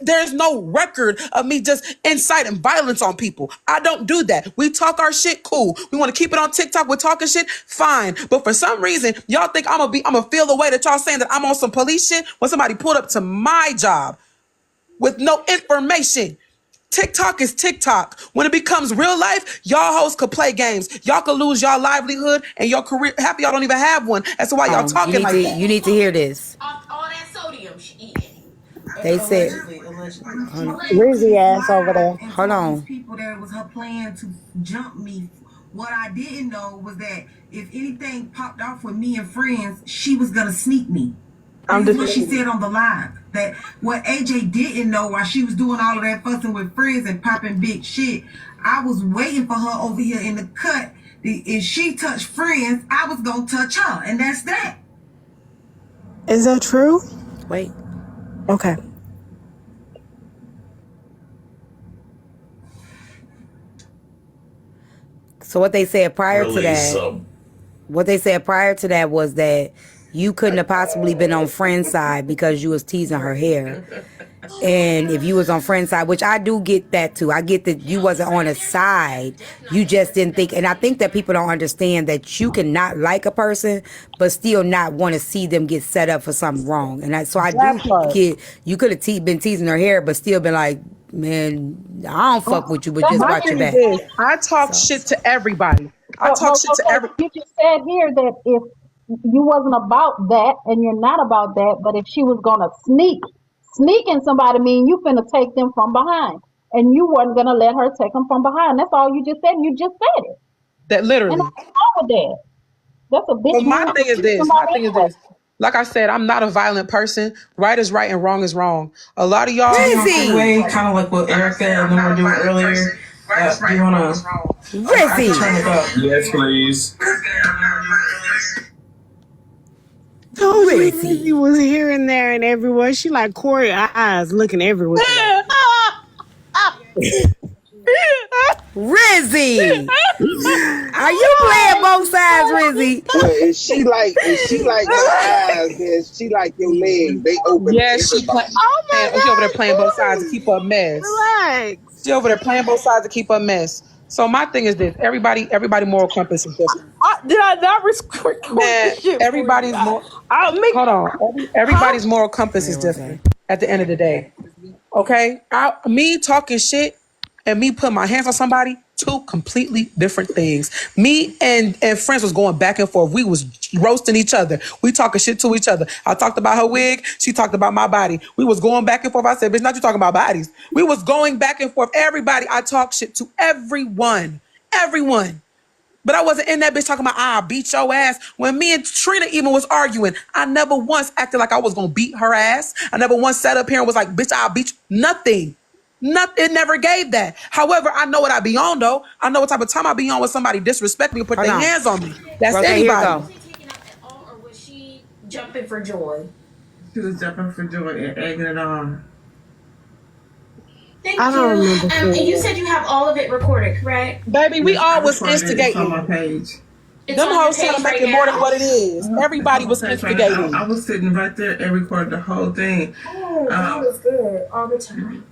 There's no record of me just inciting violence on people. I don't do that. We talk our shit, cool. We want to keep it on TikTok. We're talking shit, fine. But for some reason, y'all think I'm gonna feel the way that y'all saying that I'm on some police shit when somebody pulled up to my job with no information. TikTok is TikTok. When it becomes real life, y'all hoes could play games. Y'all could lose y'all livelihood and your career. Half of y'all don't even have one. That's why y'all talking like that. You need to hear this. All that sodium she eating. They said, Rizzy ass over there. hold on. People that it was her plan to jump me. What I didn't know was that if anything popped off with me and friends, she was gonna sneak me. That's what she said on the live. That what AJ didn't know while she was doing all of that fussing with friends and popping big shit, I was waiting for her over here in the cut. If she touched friends, I was gonna touch her, and that's that. Is that true? Wait. Okay. So what they said prior to that, was that you couldn't have possibly been on friend's side because you was teasing her hair. And if you was on friend's side, which I do get that too. I get that you wasn't on a side. You just didn't think. And I think that people don't understand that you can not like a person, but still not want to see them get set up for something wrong. And so I do get, you could have been teasing her hair, but still been like, man, I don't fuck with you, but just watch your back. I talk shit to everybody. I talk shit to everybody. You just said here that if you wasn't about that and you're not about that, but if she was gonna sneaking somebody mean you finna take them from behind, and you wasn't gonna let her take them from behind. That's all you just said. You just said it. That literally. And I'm wrong with that. That's a big. But my thing is this. Like I said, I'm not a violent person. Right is right and wrong is wrong. A lot of y'all way, kind of like what Erica and them were doing earlier. Do you wanna turn it up? Yes, please. Told you Rizzy was here and there and everywhere. She like Corey eyes looking everywhere. Rizzy, are you playing both sides, Rizzy? Well, is she like my eyes? Is she like your legs? They open. Yeah, she over there playing both sides to keep her a mess. Relax. She over there playing both sides to keep her a mess. So my thing is this: everybody moral compass is different. Did I not record this shit? Everybody's everybody's moral compass is different. At the end of the day, okay, me talking shit and me putting my hands on somebody, two completely different things. Me and friends was going back and forth. We was roasting each other. We talking shit to each other. I talked about her wig. She talked about my body. We was going back and forth. I said, bitch, not you talking about bodies. We was going back and forth. Everybody, I talk shit to everyone. Everyone. But I wasn't in that bitch talking about, I'll beat your ass. When me and Trina even was arguing, I never once acted like I was going to beat her ass. I never once sat up here and was like, bitch, I'll beat you. Nothing. It never gave that. However, I know what I be on though. I know what type of time I be on when somebody disrespect me and put their hands on me. That's anybody. Was she taking out at all, or was she jumping for joy? She was jumping for joy and egging it on. Thank you. And you said you have all of it recorded, correct? Baby, we all was instigating. It's on my page. Them hoes trying to make it more than what it is. Everybody was instigating. I was sitting right there and recorded the whole thing. Oh, that was good all the time.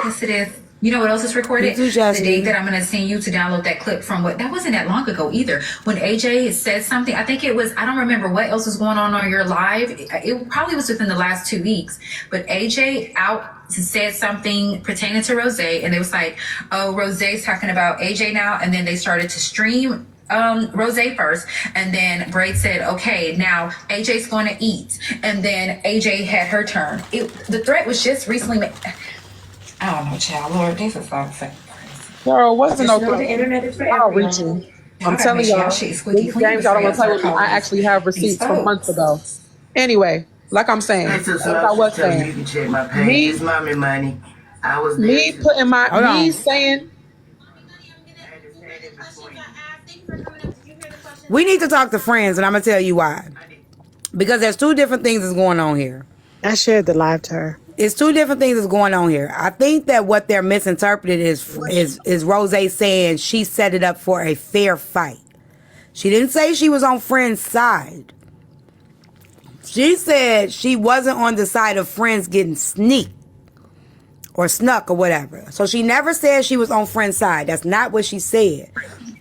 Yes, it is. You know what else is recorded? The date that I'm going to send you to download that clip from that wasn't that long ago either. When AJ said something, I think it was, I don't remember what else was going on your live. It probably was within the last 2 weeks, but AJ said something pertaining to Rose, and it was like, oh, Rose's talking about AJ now. And then they started to stream Rose first, and then Braid said, okay, now AJ's going to eat. And then AJ had her turn. The threat was just recently made. I don't know, child. Lord, this is all crazy. Girl, wasn't no the internet is for reaching. I'm telling y'all, these games y'all don't want to play with me. I actually have receipts from months ago. Anyway, like I'm saying, like I was saying, you can check my page. It's mommy money. I was there me putting my me saying. We need to talk to friends, and I'm gonna tell you why. Because there's two different things that's going on here. I shared the live to her. It's two different things that's going on here. I think that what they're misinterpreting is Rose saying she set it up for a fair fight. She didn't say she was on friend's side. She said she wasn't on the side of friends getting sneaked. or snuck or whatever. So she never said she was on friend's side. That's not what she said.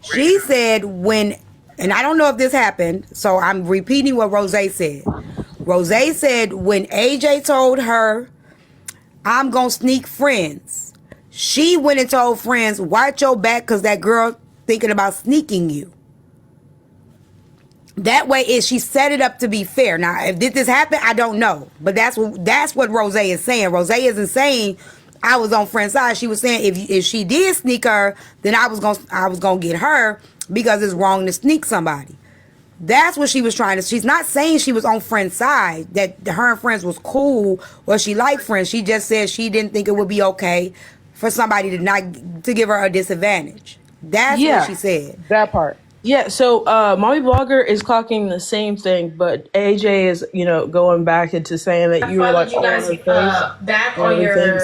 She said when, and I don't know if this happened, so I'm repeating what Rose said. Rose said when AJ told her, I'm gonna sneak friends, she went and told friends, watch your back because that girl thinking about sneaking you. That way, she set it up to be fair. Now, if did this happen, I don't know. But that's what Rose is saying. Rose isn't saying I was on friend's side. She was saying if she did sneak her, then I was gonna get her because it's wrong to sneak somebody. That's what she was trying to. She's not saying she was on friend's side, that her and friends was cool or she liked friends. She just said she didn't think it would be okay for somebody to give her a disadvantage. That's what she said. That part. Yeah, so Mommy Blogger is clocking the same thing, but AJ is, going back into saying that you were like you guys back on your main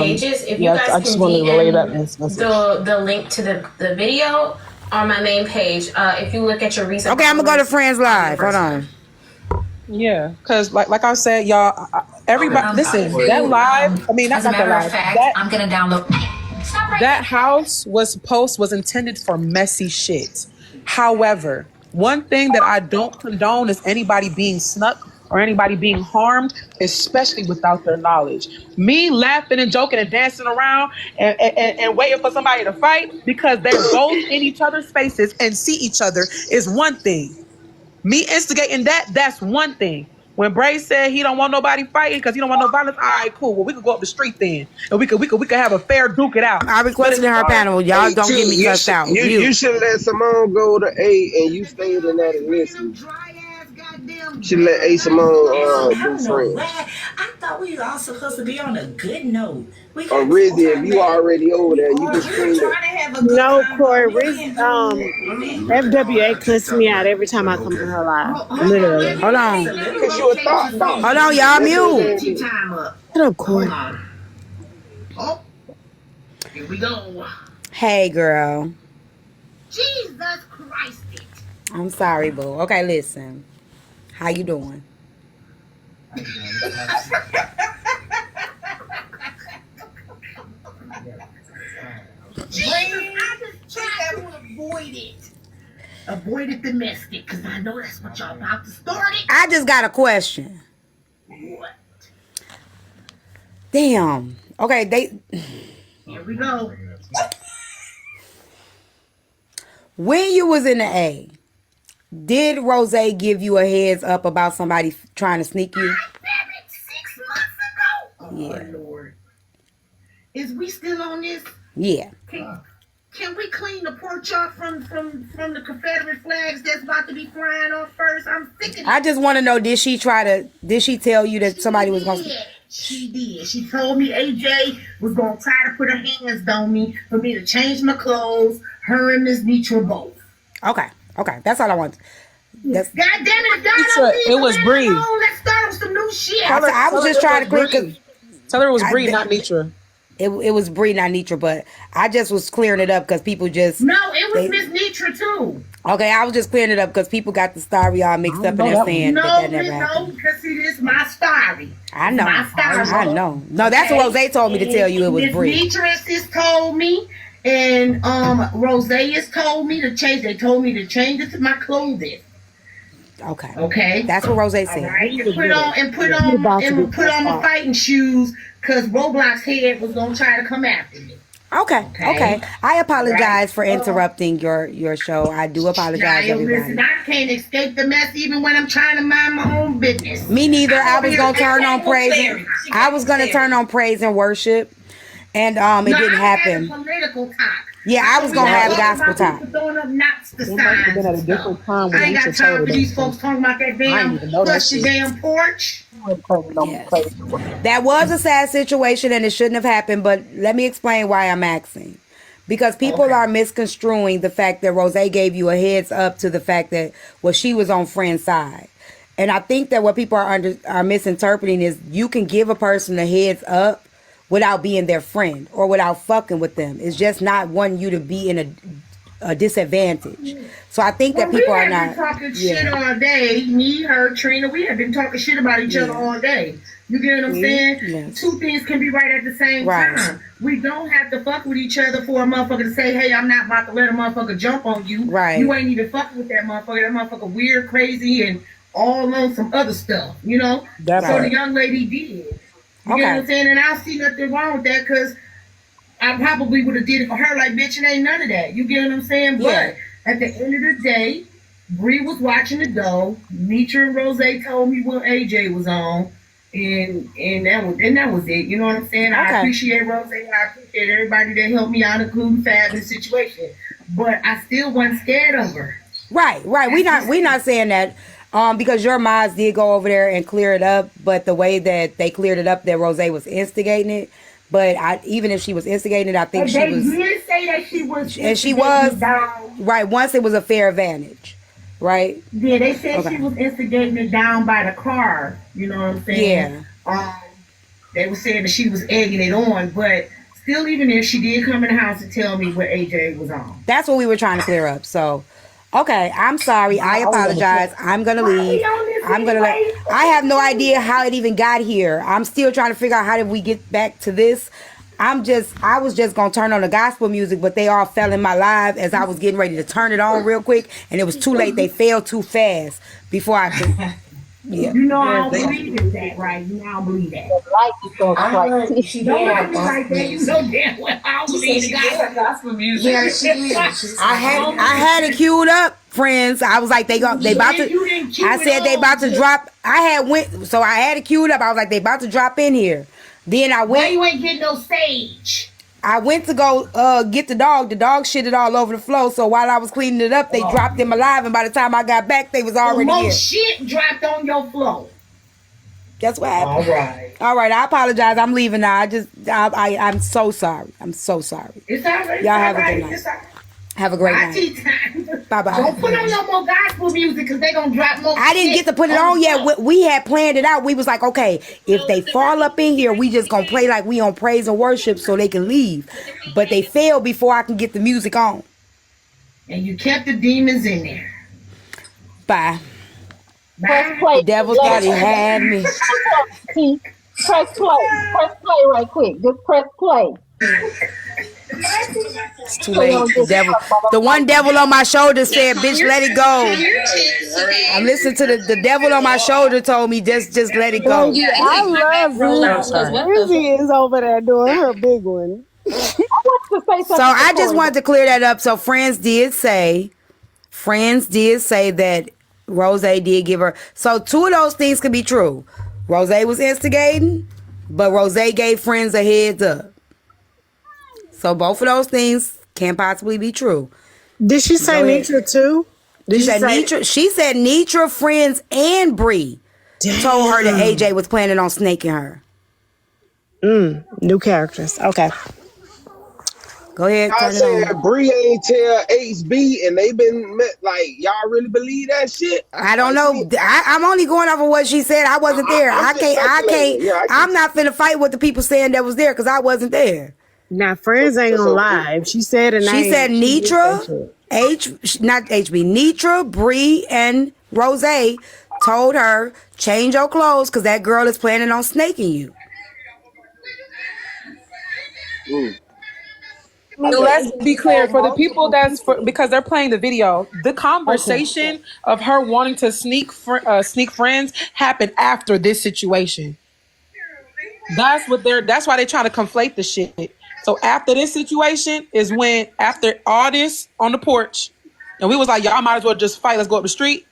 pages. If you guys I just can wanted to relay that DM message. the link to the video on my main page. If you look at your recent, okay, I'm gonna go to Friends Live. Hold on. Yeah, because like I said, y'all, everybody, listen, that live. I mean, not As a that matter of live. fact, I'm gonna download. That house was intended for messy shit. However, one thing that I don't condone is anybody being snuck or anybody being harmed, especially without their knowledge. Me laughing and joking and dancing around and waiting for somebody to fight because they're both in each other's faces and see each other is one thing. Me instigating that's one thing. When Bray said he don't want nobody fighting because he don't want no violence, all right, cool. Well, we could go up the street then, and we could have a fair duke it out. I requested in her panel, y'all don't get me cussed out. You should let Simone go to A, and you stayed in that initially. Should let A Simone do friends. I thought we were also supposed to be on a good note. Rizzy, if you already over there, you can scream it. No, Corey, FWA cuts me out every time I come to her live. Literally. Hold on. Because you a thought bomb. Hold on, y'all mute. Shut up, Corey. Oh, here we go. Hey, girl. Jesus Christ. I'm sorry, boo. Okay, listen. How you doing? Avoid domestic, because I know that's what y'all about to start it. I just got a question. What? Damn. Okay, Here we go. when you was in the A, did Rose give you a heads up about somebody trying to sneak you? I said it 6 months ago. Oh, Lord. Is we still on this? Yeah. Can we clean the porch off from the Confederate flags that's about to be flying off first? I'm sick of it. I just want to know, did she tell you that somebody was going to... She did. She told me AJ was going to try to put her hands on me for me to change my clothes. Her and Miss Nitra both. Okay. That's all I want. God damn it, it was Bree. Let's start with some new shit. I was just trying to clear... Tell her it was Bree, not Nitra. It was Bree, not Nitra, but I just was clearing it up because people just... No, it was Miss Nitra too. Okay, I was just clearing it up because people got the story all mixed up and they're saying that never happened. because see, this is my story. I know. My story. I know. No, that's what Rose told me to tell you it was Bree. Miss Nitra has told me, and Rose has told me to change. They told me to change it to my clothing. Okay. That's what Rose said. All right. And put on my fighting shoes because Roblox head was gonna try to come after me. Okay. I apologize for interrupting your show. I do apologize, everybody. Listen, I can't escape the mess even when I'm trying to mind my own business. Me neither. I was gonna turn on praise. I was gonna turn on praise and worship, and it didn't happen. Political talk. Yeah, I was gonna have gospel talk. Throwing up knots to signs. Been at a different time when I ain't got time for these folks talking about that damn flush your damn porch. Yes. That was a sad situation and it shouldn't have happened, but let me explain why I'm asking. Because people are misconstruing the fact that Rose gave you a heads up to the fact that she was on friend's side. And I think that what people are misinterpreting is you can give a person a heads up without being their friend or without fucking with them. It's just not wanting you to be in a disadvantage. So I think that We people are have been not talking shit all day. Me, her, Trina. We have been talking shit about each other all day. You get what I'm saying? Yes. Two things can be right at the same time. We don't have to fuck with each other for a motherfucker to say, hey, I'm not about to let a motherfucker jump on you. Right. You ain't even fucking with that motherfucker. That motherfucker weird, crazy, and all on some other stuff, you know? So the young lady did. You get what I'm saying? And I don't see nothing wrong with that because I probably would have did it for her like, bitch, it ain't none of that. You get what I'm saying? Yeah. But at the end of the day, Bree was watching the dough. Nitra and Rose told me what AJ was on. And that was it. You know what I'm saying? I appreciate Rose. I appreciate everybody that helped me out, including Fab in the situation. But I still wasn't scared of her. Right. We not saying that. Because your mods did go over there and clear it up, but the way that they cleared it up, that Rose was instigating it. But even if she was instigating it, I think they did say that she was, and she was down. Right. Once it was a fair advantage, right? Yeah, they said she was instigating it down by the car. You know what I'm saying? Yeah. They were saying that she was egging it on, but still, even if she did come in the house and tell me what AJ was on, that's what we were trying to clear up. So. Okay, I'm sorry. I apologize. I'm gonna leave. I have no idea how it even got here. I'm still trying to figure out how did we get back to this. I was just gonna turn on the gospel music, but they all fell in my live as I was getting ready to turn it on real quick, and it was too late. They fell too fast before I could. Yeah. You know I don't believe in that, right? You know I don't believe that. Don't lie me like that. You know damn well I don't believe in gospel music. Yeah, I had it queued up, friends. I was like, they about to. I said they about to drop. I had it queued up. I was like, they about to drop in here. Then I went. Why you ain't getting no stage? I went to go get the dog. The dog shitted all over the floor. So while I was cleaning it up, they dropped them alive. And by the time I got back, they was already here. More shit dropped on your floor. That's what happened. All right. I apologize. I'm leaving now. I'm so sorry. I'm so sorry. It's all right. Y'all have a good night. Have a great night. Bye-bye. Don't put on no more gospel music because they going to drop more I didn't get to put it on yet. We had planned it out. We was like, okay, if they fall up in here, we just going to play like we on praise and worship so they can leave. But they failed before I can get the music on. And you kept the demons in there. Bye. Press play. The devil thought he had me. Press play. Press play right quick. Just press play. It's too late. The one devil on my shoulder said, bitch, let it go. I'm listening to the devil on my shoulder told me, just let it go. I love Rizzy is over there doing her big one. So I just wanted to clear that up. So friends did say that Rose did give her. So two of those things could be true. Rose was instigating, but Rose gave friends a heads up. So both of those things can possibly be true. Did she say Nitra too? She said Nitra, friends, and Bree told her that AJ was planning on snaking her. New characters. Okay. Go ahead. I said Bree ain't tell HB and they been met. Like, y'all really believe that shit? I don't know. I'm only going off of what she said. I wasn't there. I can't. Yeah, I'm not finna fight with the people saying that was there because I wasn't there. Now, friends ain't gonna lie. She said it. She said Nitra, not HB, Nitra, Bree, and Rose told her, change your clothes because that girl is planning on snaking you. Let's be clear for the people because they're playing the video. The conversation of her wanting to sneak friends happened after this situation. That's why they're trying to conflate the shit. So after this situation is when, after all this on the porch, and we was like, y'all might as well just fight. Let's go up the street.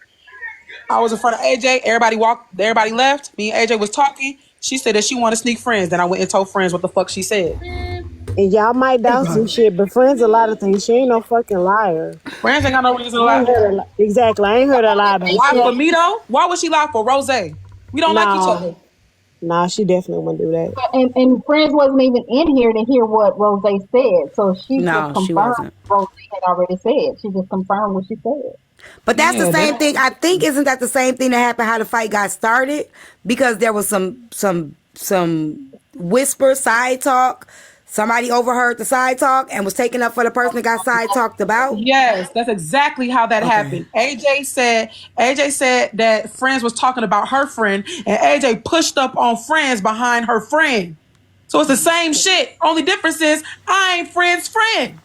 I was in front of AJ. Everybody left. Me and AJ was talking. She said that she wanted to sneak friends. Then I went and told friends what the fuck she said. And y'all might doubt some shit, but friends a lot of things. She ain't no fucking liar. Friends ain't got no reason to lie. Exactly. I ain't heard her lie. Lie for me though? Why would she lie for Rose? We don't like each other. Nah, she definitely wouldn't do that. And friends wasn't even in here to hear what Rose said. So she just confirmed Rose had already said. She just confirmed what she said. But that's the same thing. I think isn't that the same thing that happened how the fight got started? Because there was some whisper side talk Somebody overheard the side talk and was taking up for the person that got side talked about? Yes, that's exactly how that happened. AJ said that Friends was talking about her friend, and AJ pushed up on Friends behind her friend. So it's the same shit. Only difference is I ain't Friend's friend.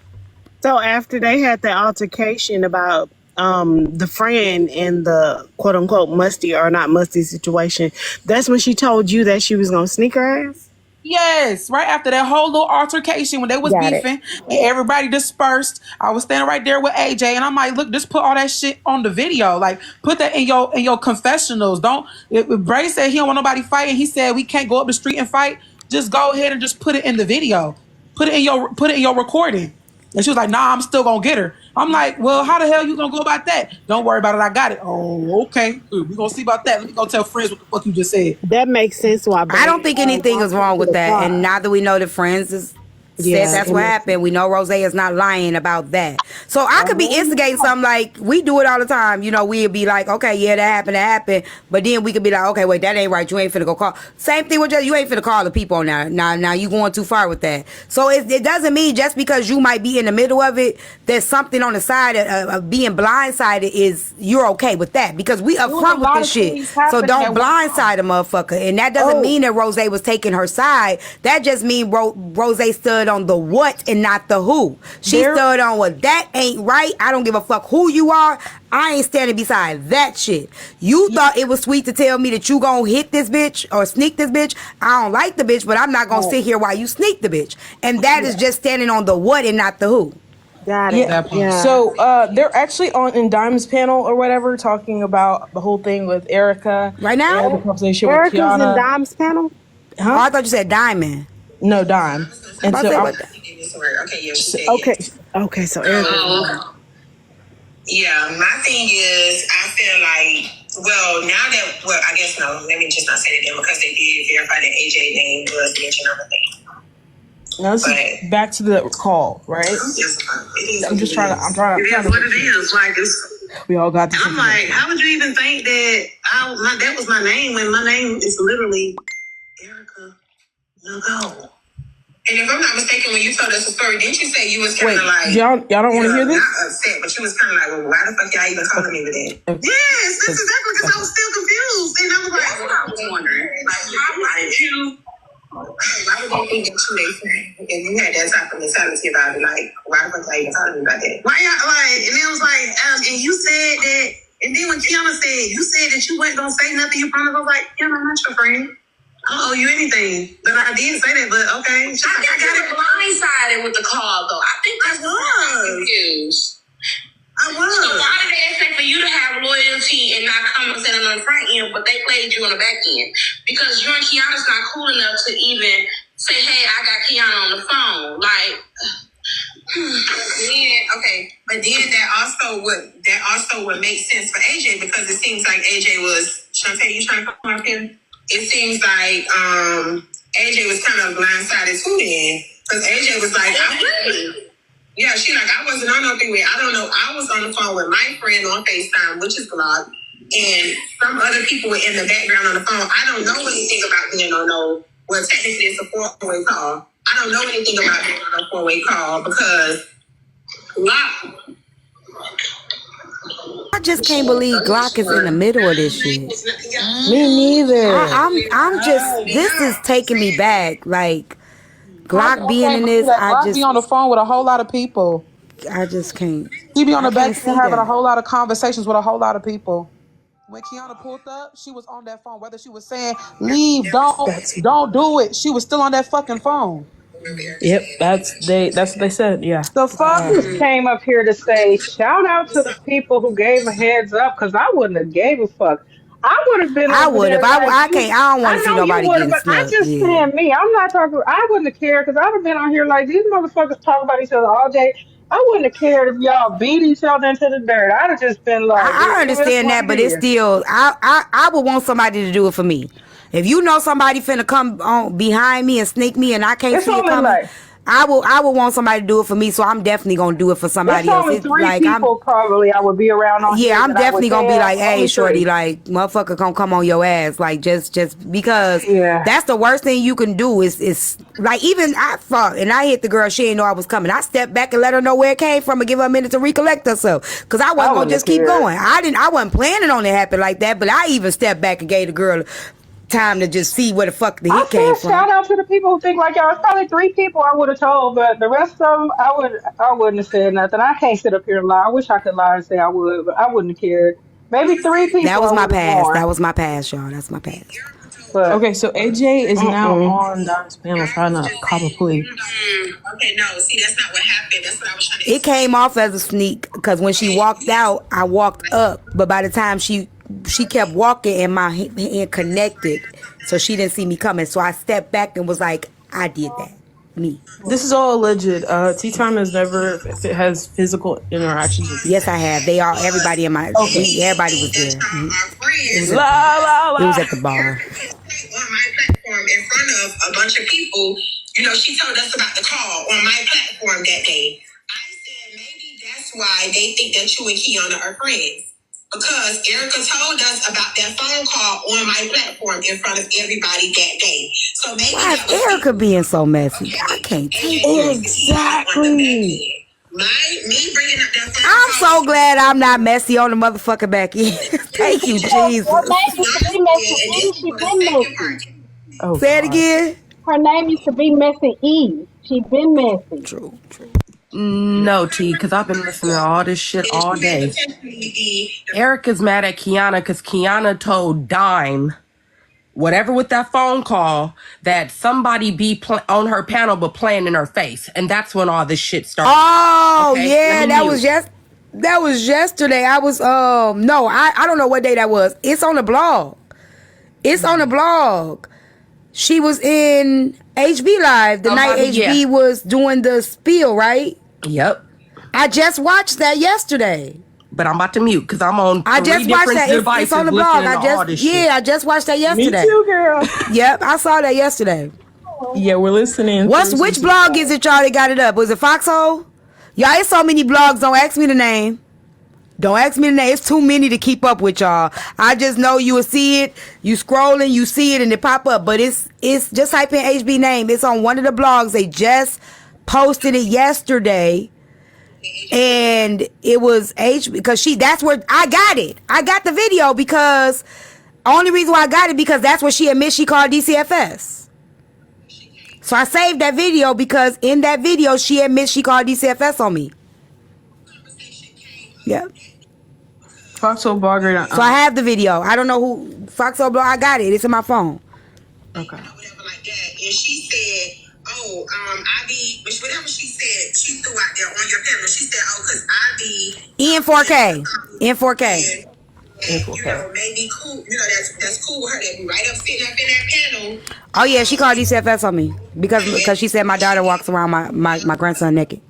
So after they had that altercation about the friend and the quote unquote musty or not musty situation, that's when she told you that she was gonna sneak her ass? Yes, right after that whole little altercation when they was beefing and everybody dispersed, I was standing right there with AJ and I'm like, look, just put all that shit on the video. Like, put that in your confessionals. Don't. Bray said he don't want nobody fighting. He said we can't go up the street and fight. Just go ahead and just put it in the video. Put it in your recording. And she was like, nah, I'm still gonna get her. I'm like, well, how the hell you gonna go about that? Don't worry about it, I got it. Oh, okay. We're gonna see about that. Let me go tell Friends what the fuck you just said. That makes sense why I don't think anything is wrong with that. And now that we know that Friends is said that's what happened, we know Rose is not lying about that. So I could be instigating something like we do it all the time. You know, we'd be like, okay, yeah, that happened. But then we could be like, okay, wait, that ain't right. You ain't finna go call. Same thing with you ain't finna call the people on now. Now you going too far with that. So it doesn't mean just because you might be in the middle of it, there's something on the side of being blindsided is you're okay with that because we upfront with this shit. So don't blindside a motherfucker. And that doesn't mean that Rose was taking her side. That just means Rose stood on the what and not the who. She stood on what that ain't right. I don't give a fuck who you are. I ain't standing beside that shit. You thought it was sweet to tell me that you gonna hit this bitch or sneak this bitch. I don't like the bitch, but I'm not gonna sit here while you sneak the bitch. And that is just standing on the what and not the who. Got it. Yeah. So they're actually on in Dime's panel or whatever talking about the whole thing with Erica. Right now? The conversation Erica's with Kiana. in Dime's panel? Huh? Oh, I thought you said Diamond. No, Dime. And so Okay, so Erica. Yeah, my thing is, I feel like, well, now that, well, I guess no, let me just not say that because they did verify that AJ name was mentioned on the thing. now this is back to the call, right? I'm trying to. It is what it is. Like, we all got this. I'm like, how would you even think that that was my name when my name is literally Erica Legault? And if I'm not mistaken, when you told us the story, didn't you say you was kind of like... y'all don't want to hear this? Not upset, but you was kind of like, well, why the fuck y'all even calling me with that? Yes, that's exactly because I was still confused. And I was like, that's what I was wondering. Like, why did you think that you made friend? And you had that type of mentality about it. Like, why the fuck y'all even calling me about that? Why y'all, like, and it was like, and you said that, and then when Kiana said, you said that you weren't going to say nothing, you promised, I was like, Kiana, I'm not your friend. I don't owe you anything. But I did say that, but okay. I got it blindsided with the call, though. I think I was confused. I was. So why did they expect for you to have loyalty and not come and sit on the front end, but they played you on the back end? Because you and Kiana's not cool enough to even say, hey, I got Kiana on the phone. Like, but then that also would make sense for AJ because it seems like AJ was, Shantae, you trying to come up here? It seems like AJ was kind of blindsided too then. Because AJ was like, she like, I wasn't on nothing with, I don't know, I was on the phone with my friend on FaceTime, which is vlog, and some other people were in the background on the phone. I don't know anything about being on well, technically it's a 4-way call. I don't know anything about being on a 4-way call because I just can't believe Glock is in the middle of this shit. Me neither. I'm just, this is taking me back. Like, Glock being in this, Glock be on the phone with a whole lot of people. I just can't. He be on the back having a whole lot of conversations with a whole lot of people. When Kiana pulled up, she was on that phone. Whether she was saying, leave, don't do it. She was still on that fucking phone. Yep, that's what they said. Yeah. The fuck? I just came up here to say shout out to the people who gave a heads up because I wouldn't have gave a fuck. I would have been. I would have. I can't. I don't want to see nobody getting snubbed. I just saying me. I'm not talking. I wouldn't have cared because I would have been on here like these motherfuckers talk about each other all day. I wouldn't have cared if y'all beat each other into the dirt. I'd have just been like. I understand that, but it's still. I would want somebody to do it for me. If you know somebody finna come on behind me and sneak me and I can't see it coming, I would want somebody to do it for me, so I'm definitely gonna do it for somebody There's else. only It's three like people probably I would be around on here I'm that I would definitely gonna be tell. like, hey, Only shorty, three. like, motherfucker, come on your ass, like, just because that's the worst thing you can do is like, even I fought and I hit the girl, she didn't know I was coming. I stepped back and let her know where it came from and give her a minute to recollect herself, because I wasn't gonna just keep going. I wasn't planning on it happening like that, but I even stepped back and gave the girl time to just see where the fuck the hit came from. Shout out to the people who think like y'all. It's probably three people I would have told, but the rest of them I wouldn't have said nothing. I can't sit up here and lie. I wish I could lie and say I would, but I wouldn't have cared. Maybe three people. That was I my would have past. warned. That was my past, y'all. That's my past. But, okay, so AJ is now on Don's panel trying to cop a plea. Okay, no, see, that's not what happened. That's what I was trying to It came off as a sneak because when she walked out, I walked up, but by the time she kept walking and my hand connected, so she didn't see me coming. So I stepped back and was like, I did that. Me. This is all alleged. TeaTyme's never has physical interactions with. Yes, I have. They all, everybody in my, everybody was there. It was at the bar. On my platform in front of a bunch of people, you know, she told us about the call on my platform that day. I said maybe that's why they think that you and Kiana are friends. Because Erica told us about that phone call on my platform in front of everybody that day. So maybe why is Erica being so messy? I can't take it. Exactly. Me bringing up that phone I'm so glad I'm not messy on the motherfucker back end. Thank you, Jesus. Her name used to be Messy E. She been messy. Oh, say it again. Her name used to be Messy E. She been messy. True. No, T, because I've been listening to all this shit all day. Erica's mad at Kiana because Kiana told Dime, whatever with that phone call, that somebody be on her panel but playing in her face. And that's when all this shit started. Oh, okay, yeah, that was yesterday. I was, no, I don't know what day that was. It's on the blog. She was in HB Live the night HB was doing the spiel, right? Yep. I just watched that yesterday. But I'm about to mute because I'm on I just watched that. It's on the blog. I just watched that yesterday. Me too, girl. Yep, I saw that yesterday. Yeah, we're listening. Which blog is it, y'all, that got it up? Was it Foxhole? Y'all, it's so many blogs. Don't ask me the name. It's too many to keep up with, y'all. I just know you will see it. You scrolling, you see it, and it pop up. But it's just type in HB name. It's on one of the blogs. They just posted it yesterday. And it was because that's where I got it. I got the video because only reason why I got it because that's what she admits she called DCFS. So I saved that video because in that video she admits she called DCFS on me. Yep. Foxhole blogger. So I have the video. I don't know who Foxhole blog. I got it. It's in my phone. Okay. Whatever like that. And she said, I be, whatever she said, she threw out there on your panel. She said, because I be in 4K. In 4K. You know, maybe cool. You know, that's cool with her. That be right up sitting up in that panel. Oh yeah, she called DCFS on me because she said my daughter walks around my grandson naked.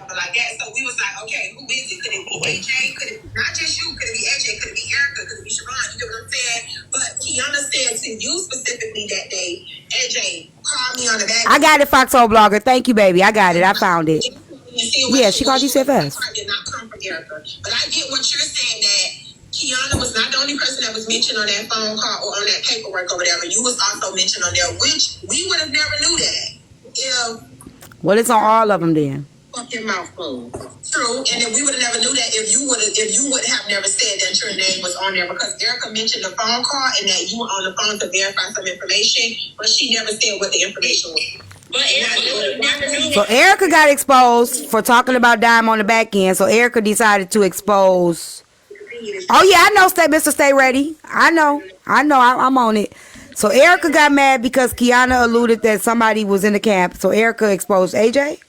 Like that. So we was like, okay, who is it? Could it be AJ? Could it not just you? Could it be AJ? Could it be Erica? Could it be Siobhan? You get what I'm saying? But Kiana said to you specifically that day, AJ called me on the back. I got it, Foxhole blogger. Thank you, baby. I got it. I found it. Yeah, she called DCFS. Did not come from Erica. But I get what you're saying that Kiana was not the only person that was mentioned on that phone call or on that paperwork or whatever. You was also mentioned on there, which we would have never knew that. Well, it's on all of them then. Fuck your mouth closed. True, and then we would have never knew that if you would have never said that your name was on there because Erica mentioned the phone call and that you were on the phone to verify some information, but she never said what the information was. So Erica got exposed for talking about Dime on the back end. So Erica decided to expose. Oh yeah, I know, Mr. Stay Ready. I know, I'm on it. So Erica got mad because Kiana alluded that somebody was in the camp. So Erica exposed AJ.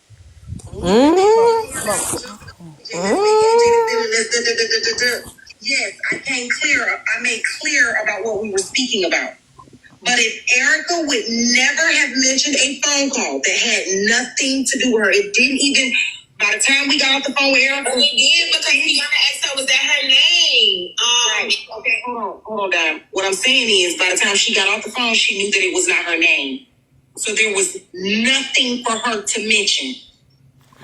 Yes, I made clear about what we were speaking about. But if Erica would never have mentioned a phone call that had nothing to do with her, it didn't even, by the time we got off the phone with Erica, we did because Kiana asked her, was that her name? Right. Okay, hold on, Dime. What I'm saying is, by the time she got off the phone, she knew that it was not her name. So there was nothing for her to mention.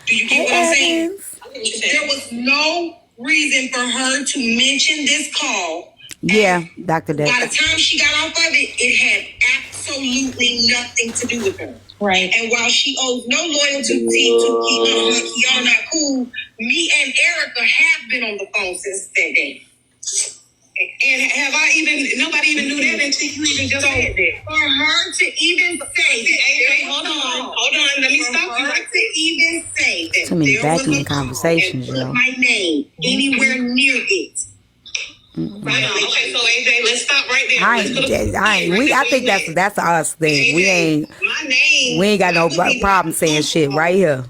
Do you get what I'm saying? There was no reason for her to mention this call. Yeah, Dr. Dex. By the time she got off of it, it had absolutely nothing to do with her. Right. And while she owes no loyalty to Kiana not cool, me and Erica have been on the phone since that day. And have I even, nobody even knew that until you even just said that. For her to even say that, hold on, let me stop you. For her to even say that too many there was vacuuming a call conversations, and yo. put my name anywhere near it. Right. Okay, so AJ, let's stop right there. I think that's us thing. AJ, We ain't got no problem saying shit right here.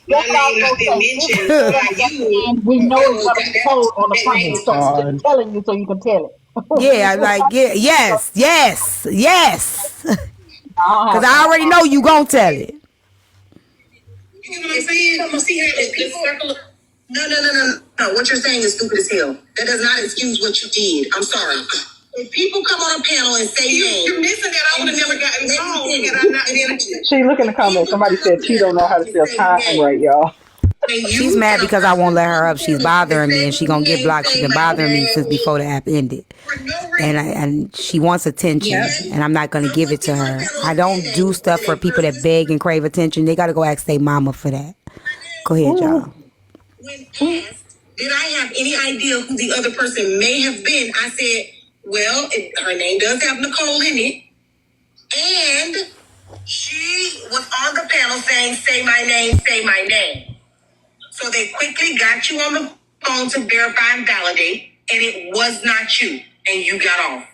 My name not been mentioned by you. And we know it's gonna be told on the front end, so I'm just telling you so you can tell it. Yeah, like yes. Because I already know you gonna tell it. You know what I'm saying? You see how this people circle. No. What you're saying is stupid as hell. That does not excuse what you did. I'm sorry. If people come on a panel and say you're missing that, I would have never gotten home. She look in the comments. Somebody said she don't know how to spell time right, y'all. She's mad because I won't let her up. She's bothering me, and she gonna get blocked. She's been bothering me since before the app ended, and she wants attention, and I'm not gonna give it to her. I don't do stuff for people that beg and crave attention. They gotta go ask their mama for that. Go ahead, y'all. When asked, did I have any idea who the other person may have been? I said, well, her name does have Nicole in it, and she was on the panel saying, say my name. So they quickly got you on the phone to verify and validate, and it was not you, and you got off.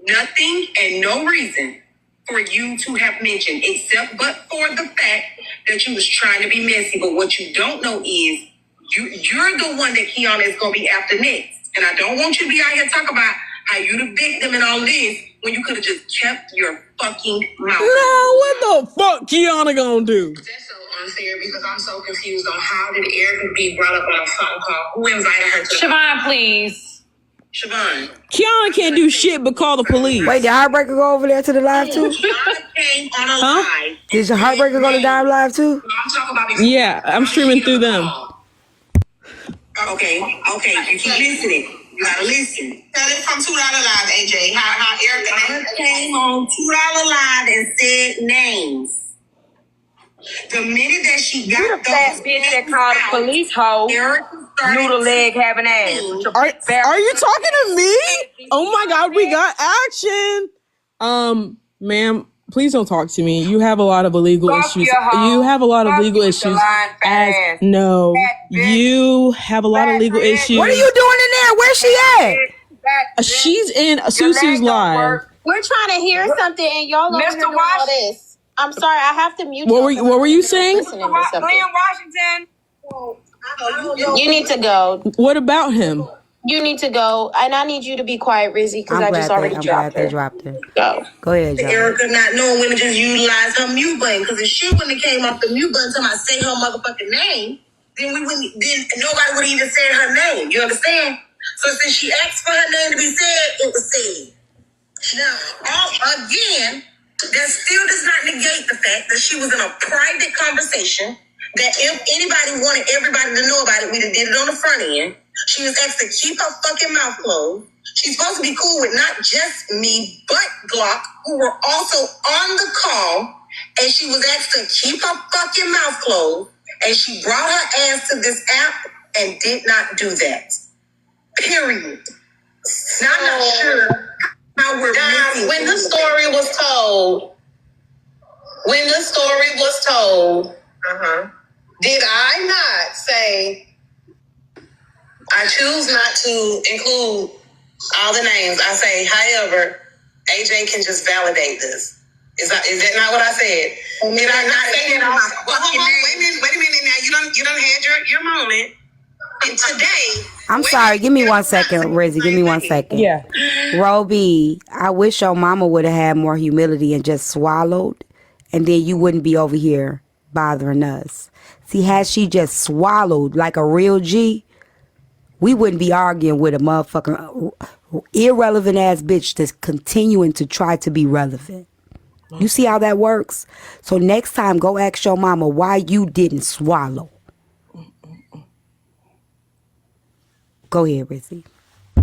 Nothing and no reason for you to have mentioned, except but for the fact that you was trying to be messy. But what you don't know is you're the one that Kiana is going to be after next. And I don't want you to be out here talking about how you the victim and all this when you could have just kept your fucking mouth. No, what the fuck Kiana gonna do? That's so unfair because I'm so confused on how did Erica be brought up on a phone call? Who invited her to Siobhan, please. Siobhan. Kiana can't do shit but call the police. Wait, did Heartbreaker go over there to the live too? Kiana came on a live. Did your Heartbreaker go to Dive Live too? I'm talking about before. Yeah, I'm streaming through them. Okay, you keep listening. You gotta listen. Tell it from $2 Live, AJ. How Erica came on $2 Live and said names. The minute that she got You the fat bitch that called the police hoe, noodle leg having ass. Are you talking to me? Oh my God, we got action. Ma'am, please don't talk to me. You have a lot of illegal issues. You have a lot of legal issues. You have a lot of legal issues. What are you doing in there? Where's she at? She's in Susu's live. We're trying to hear something, and y'all over here doing all this. I'm sorry, I have to mute. What were you saying? Glenn Washington. You need to go. What about him? You need to go, and I need you to be quiet, Rizzy, because I just already dropped her. Go ahead, John. Erica not knowing women just utilize her mute button because if she wouldn't have came off the mute button till I say her motherfucking name, then nobody would even say her name. You understand? So since she asked for her name to be said, it was said. Now, again, that still does not negate the fact that she was in a private conversation. That if anybody wanted everybody to know about it, we'd have did it on the front end. She was asked to keep her fucking mouth closed. She's supposed to be cool with not just me, but Glock, who were also on the call. And she was asked to keep her fucking mouth closed. And she brought her ass to this app and did not do that. Period. Now, I'm not sure how we're missing. When the story was told, did I not say, I choose not to include all the names. I say, however, AJ can just validate this. Is that not what I said? Did I not say that? Wait a minute now. You done had your moment. And today, I'm sorry. Give me 1 second, Rizzy. Give me 1 second. Yeah. Roby, I wish your mama would have had more humility and just swallowed, and then you wouldn't be over here bothering us. See, had she just swallowed like a real G, we wouldn't be arguing with a motherfucking irrelevant ass bitch that's continuing to try to be relevant. You see how that works? So next time, go ask your mama why you didn't swallow. Go ahead, Rizzy.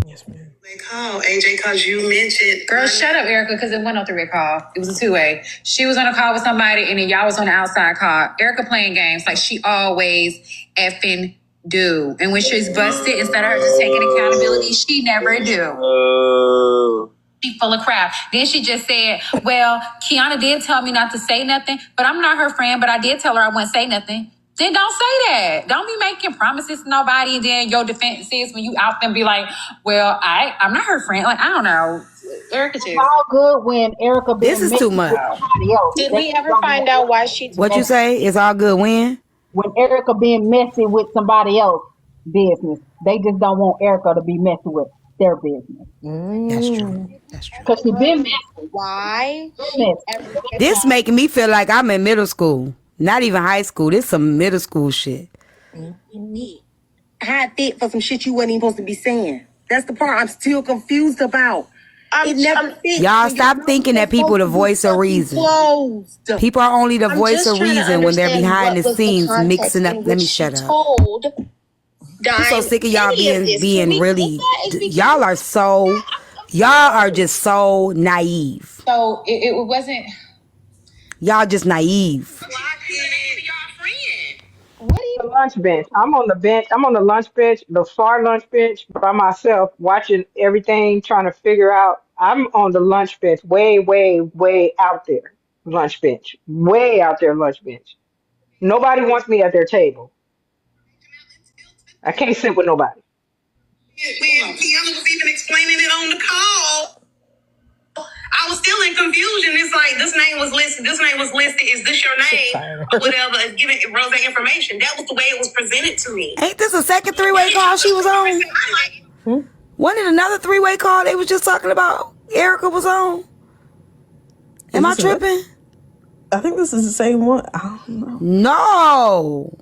Yes, ma'am. They call AJ because you mentioned. Girl, shut up, Erica, because it wasn't no three-way call. It was a two-way. She was on a call with somebody, and then y'all was on the outside call. Erica playing games like she always effing do. And when she's busted, instead of her just taking accountability, she never do. She full of crap. Then she just said, well, Kiana did tell me not to say nothing, but I'm not her friend, but I did tell her I wouldn't say nothing. Then don't say that. Don't be making promises to nobody, and then your defense is when you out them be like, well, I'm not her friend. Like, I don't know. Erica too. It's all good when Erica This is too much. Did we ever find out why she... What you say? It's all good when? When Erica being messy with somebody else's business. They just don't want Erica to be messy with their business. That's true. That's true. Because she been messy. Why? This making me feel like I'm in middle school. Not even high school. This some middle school shit. Hide thick for some shit you wasn't even supposed to be saying. That's the part I'm still confused about. It never fits. Y'all stop thinking that people the voice of reason. People are only the voice of reason when they're behind the scenes mixing up. Let me shut up. I'm so sick of y'all being really. Y'all are just so naive. So it wasn't. Y'all just naive. The lunch bench. I'm on the bench. I'm on the lunch bench, the far lunch bench by myself, watching everything, trying to figure out. I'm on the lunch bench, way, way, way out there. Lunch bench, way out there. Lunch bench. Nobody wants me at their table. I can't sit with nobody. When Kiana was even explaining it on the call, I was still in confusion. It's like, this name was listed. Is this your name? Or whatever. It's giving Rose information. That was the way it was presented to me. Ain't this a second three-way call she was on? Wasn't it another three-way call they was just talking about? Erica was on? Am I tripping? I think this is the same one. I don't know. No.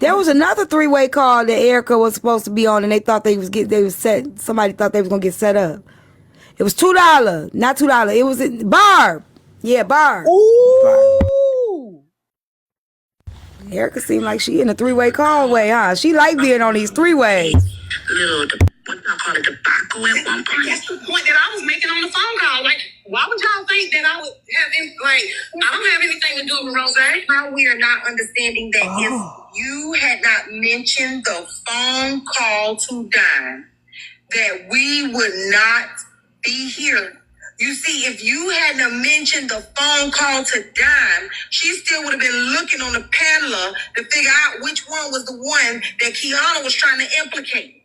There was another three-way call that Erica was supposed to be on, and they thought somebody thought they was gonna get set up. It was $2, not $2. It was Barb. Yeah, Barb. Ooh. Barb. Erica seemed like she in a three-way call way, huh? She like being on these three-ways. What I call it, debacle at one point. That's the point that I was making on the phone call. Like, why would y'all think that I would have, I don't have anything to do with Rose? How we are not understanding that if you had not mentioned the phone call to Dime, that we would not be here. You see, if you hadn't mentioned the phone call to Dime, she still would have been looking on the paneler to figure out which one was the one that Kiana was trying to implicate.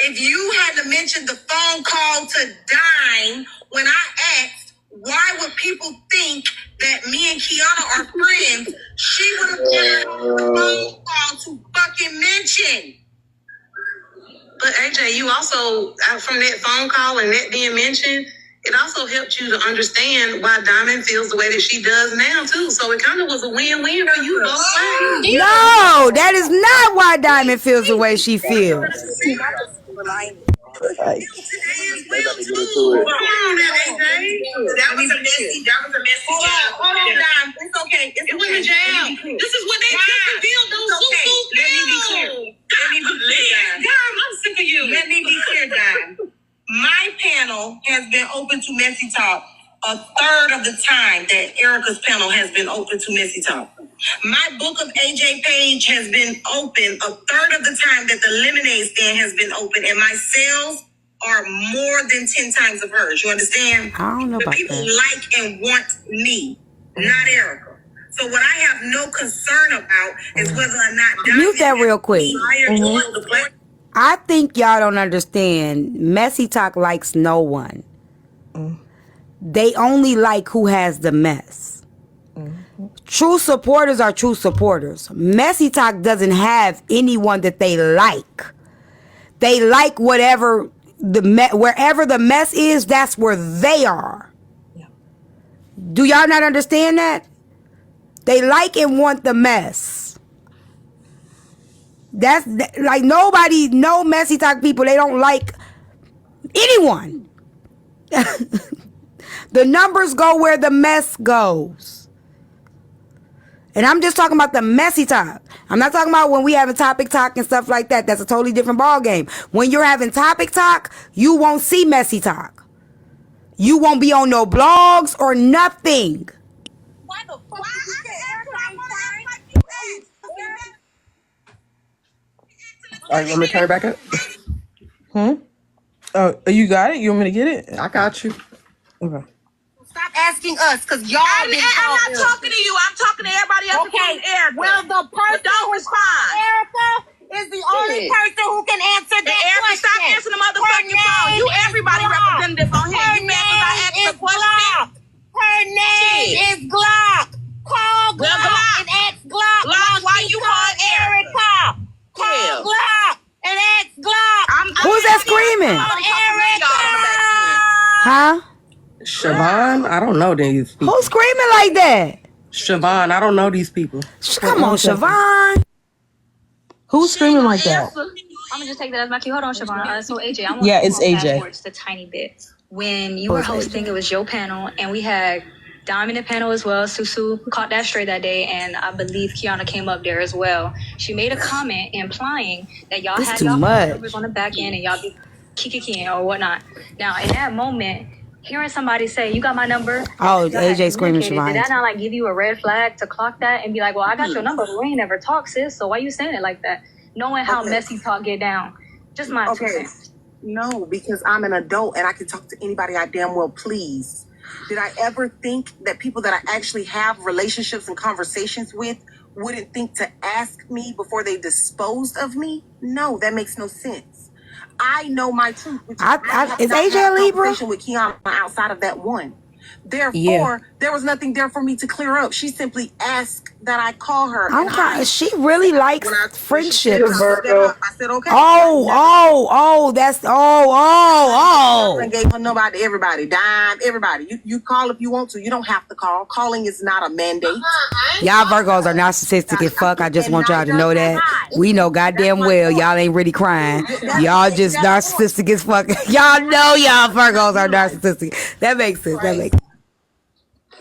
If you hadn't mentioned the phone call to Dime when I asked, why would people think that me and Kiana are friends, she would have given the phone call to fucking mention. But AJ, you also, from that phone call and that being mentioned, it also helped you to understand why Diamond feels the way that she does now, too. So it kind of was a win-win for you both sides. No, that is not why Diamond feels the way she feels. That was a messy jab. Hold on, Dime. It's okay. It was a jab. This is what they feel. Let me be clear. Dime, I'm sick of you. Let me be clear, Dime. My panel has been open to Messy Talk a third of the time that Erica's panel has been open to Messy Talk. My book of AJ page has been open a third of the time that the lemonade stand has been open, and my sales are more than 10 times of hers. You understand? I don't know about people that. like and want me, not Erica. So what I have no concern about is whether or not mute that real quick. I think y'all don't understand. Messy Talk likes no one. They only like who has the mess. True supporters are true supporters. Messy Talk doesn't have anyone that they like. They like whatever wherever the mess is, that's where they are. Yeah. Do y'all not understand that? They like and want the mess. That's like nobody, no Messy Talk people, they don't like anyone. The numbers go where the mess goes. And I'm just talking about the messy talk. I'm not talking about when we having topic talk and stuff like that. That's a totally different ball game. When you're having topic talk, you won't see messy talk. You won't be on no blogs or nothing. Why the fuck you say All right, you want me to turn it back up? Oh, you got it? You want me to get it? I got you. Okay. Stop asking us, because y'all I'm not talking to you. I'm talking to everybody else. Okay. Erica. Well, the person don't respond. Erica is the only person who can answer that question. Stop answering the motherfucking phone. You everybody representative on here. You mad because I asked the question? Her name is Glock. Call Glock and ask Glock. Glock, why you call Erica? Call Glock and ask Glock. Who's that screaming? Huh? Siobhan? I don't know these people. Who's screaming like that? Siobhan, I don't know these people. Come on, Siobhan. Who's screaming like that? I'm gonna just take that as my cue. Hold on, Siobhan. So AJ, I want Yeah, to it's go AJ. backwards just a tiny bit. When you were hosting, it was your panel, and we had Dom in the panel as well. Susu caught that straight that day, and I believe Kiana came up there as well. She made a comment implying that y'all had y'all numbers on the back end and y'all be kikiing or whatnot. Now, in that moment, hearing somebody say, "You got my number," oh, AJ screaming, Siobhan. Did that not like give you a red flag to clock that and be like, "Well, I got your number, but we ain't never talked, sis. So why you saying it like that?" Knowing how messy talk get down. Just my 2 cents. No, because I'm an adult and I can talk to anybody I damn well please. Did I ever think that people that I actually have relationships and conversations with wouldn't think to ask me before they disposed of me? No, that makes no sense. I know my truth. Is AJ a Libra? With Kiana outside of that one. Therefore, there was nothing there for me to clear up. She simply asked that I call her. She really likes friendship. I said, okay. That's I gave her number to everybody, dime, everybody. You call if you want to. You don't have to call. Calling is not a mandate. Y'all Virgos are narcissistic as fuck. I just want y'all to know that. We know goddamn well y'all ain't really crying. Y'all just narcissistic as fuck. Y'all know y'all Virgos are narcissistic. That makes sense. That makes sense.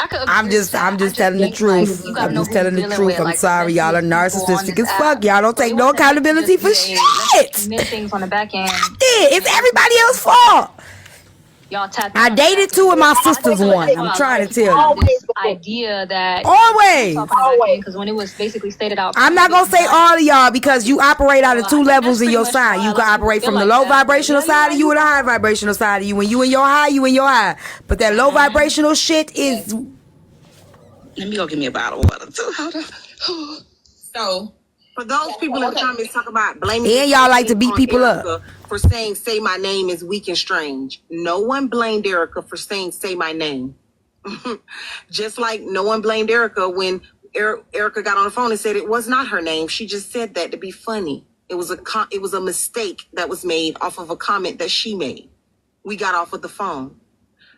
I'm just telling the truth. I'm just telling the truth. I'm sorry, y'all are narcissistic as fuck. Y'all don't take no accountability for shit. Things on the back end. It's everybody else's fault. I dated two of my sisters once. I'm trying to tell you. This idea that always, because when it was basically stated out. I'm not gonna say all of y'all because you operate out of two levels in your sign. You can operate from the low vibrational side of you and the high vibrational side of you. When you in your high, you in your high. But that low vibrational shit is. Let me go get me a bottle of water too. Hold on. So, for those people in the comments talk about blaming, and y'all like to beat people up for saying "say my name" is weak and strange. No one blamed Erica for saying "say my name." Just like no one blamed Erica when Erica got on the phone and said it was not her name. She just said that to be funny. It was a mistake that was made off of a comment that she made. We got off of the phone.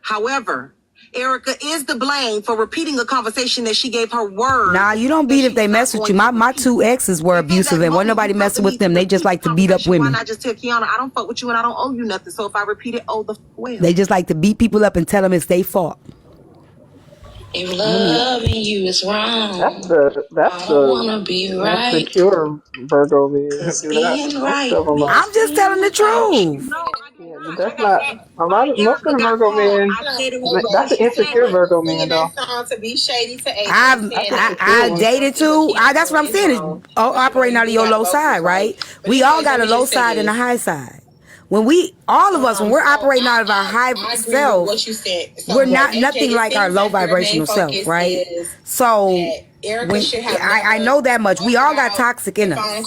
However, Erica is to blame for repeating a conversation that she gave her word. Nah, you don't beat if they mess with you. My two exes were abusive and wasn't nobody messing with them. They just like to beat up women. Why not just tell Kiana, I don't fuck with you and I don't owe you nothing. So if I repeat it, oh the well. They just like to beat people up and tell them it's their fault. If loving you is wrong, that's the insecure Virgo man who do that. I'm just telling the truth. Yeah, that's not a lot. Most of the Virgo men. That's an insecure Virgo man, though. I dated too. That's what I'm saying. Is operating out of your low side, right? We all got a low side and a high side. When all of us, when we're operating out of our high self, we're not nothing like our low vibrational self, right? So I know that much. We all got toxic in us.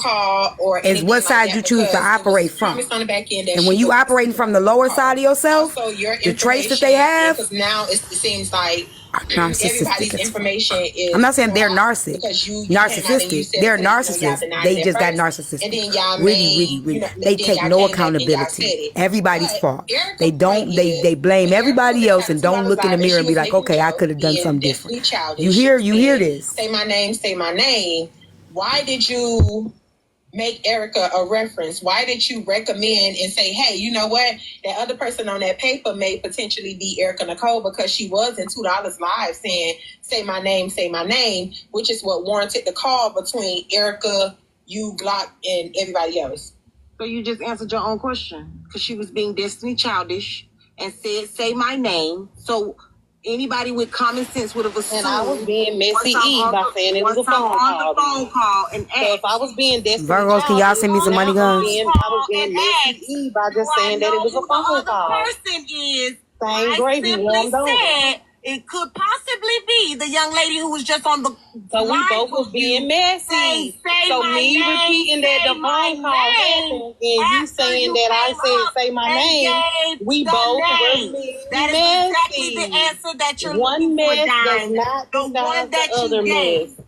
It's what side you choose to operate from. And when you operating from the lower side of yourself, the traits that they have, now it seems like narcissistic. I'm not saying they're narcissistic. They're narcissists. They just got narcissistic. Really. They take no accountability. Everybody's fault. They don't. They blame everybody else and don't look in the mirror and be like, okay, I could have done something different. You hear this? Say my name. Why did you make Erica a reference? Why did you recommend and say, hey, you know what? That other person on that paper may potentially be Erica Nicole because she was in $2 live saying, say my name, which is what warranted the call between Erica, you, Glock, and everybody else. So you just answered your own question because she was being Destiny Childish and said, say my name. So anybody with common sense would have assumed. And I was being messy by saying it was a phone call. And so if I was being Destiny Virgos, can y'all send me some money guns? I was being messy by just saying that it was a phone call. The person is, same gravy, said it could possibly be the young lady who was just on the. So we both was being messy. So me repeating that the phone call happened and you saying that I said say my name, we both were messy. That is exactly the answer that you're looking for. One mess does not disguise the other mess.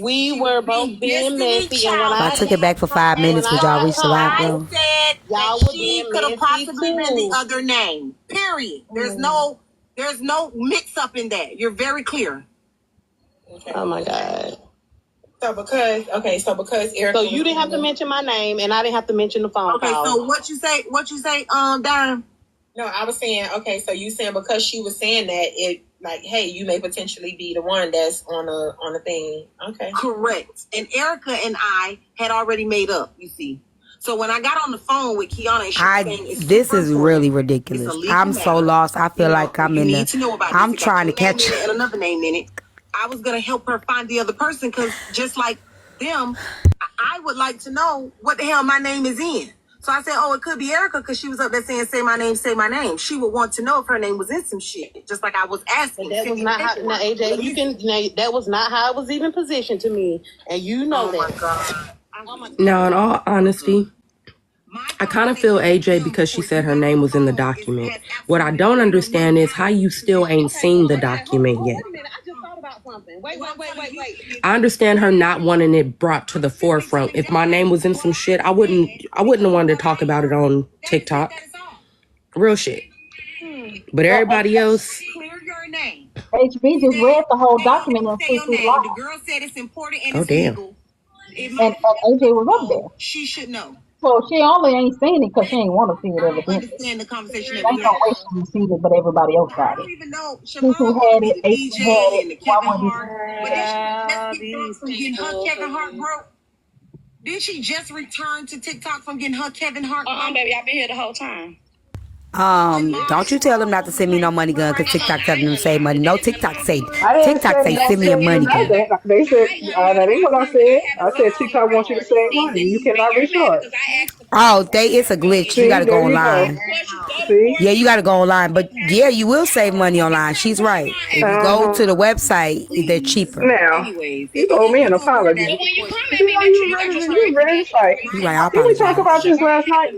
We were both being messy, and when I took it back for 5 minutes, would y'all reach the live though? I said y'all were being could have possibly been the other name. Period. There's no mix up in that. You're very clear. Okay. Oh my God. So because Erica. So you didn't have to mention my name, and I didn't have to mention the phone call. Okay. So what you say, Darren? No, I was saying. Okay. So you saying because she was saying that it. Like, hey, you may potentially be the one that's on a thing. Okay. Correct. And Erica and I had already made up, you see. So when I got on the phone with Kiana, and she was saying, this is really ridiculous. I'm so lost. I feel like I'm in the. I'm trying to catch. And another name in it. I was gonna help her find the other person because just like them, I would like to know what the hell my name is in. So I said, oh, it could be Erica because she was up there saying, say my name, say my name. She would want to know if her name was in some shit, just like I was asking. But that was not how, now, AJ, that was not how it was even positioned to me. And you know that. My God. Now, in all honesty, I kind of feel AJ because she said her name was in the document. What I don't understand is how you still ain't seen the document yet. Wait. I understand her not wanting it brought to the forefront. If my name was in some shit, I wouldn't have wanted to talk about it on TikTok. Real shit. But everybody else. HB just read the whole document on CC Live. The girl said it's important and it's legal. And AJ was up there. She should know. So she only ain't seen it because she ain't want to see it evidently. Understand the conversation. Ain't no way she received it, but everybody else got it. Even know Since who had it, AC had it. Why would he? Kevin Hart broke. Did she just return to TikTok from getting her Kevin Hart? Baby, I've been here the whole time. Don't you tell them not to send me no money gun because TikTok telling them to save money. No, TikTok say send me a money gun. They said that ain't what I said. I said TikTok wants you to save money. You cannot restart. Oh, it's a glitch. See, you gotta go online. See? Yeah, you gotta go online. But yeah, you will save money online. She's right. If you go to the website, they're cheaper. Now, you owe me an apology. You ready to fight? You're right, Did we talk about this last night?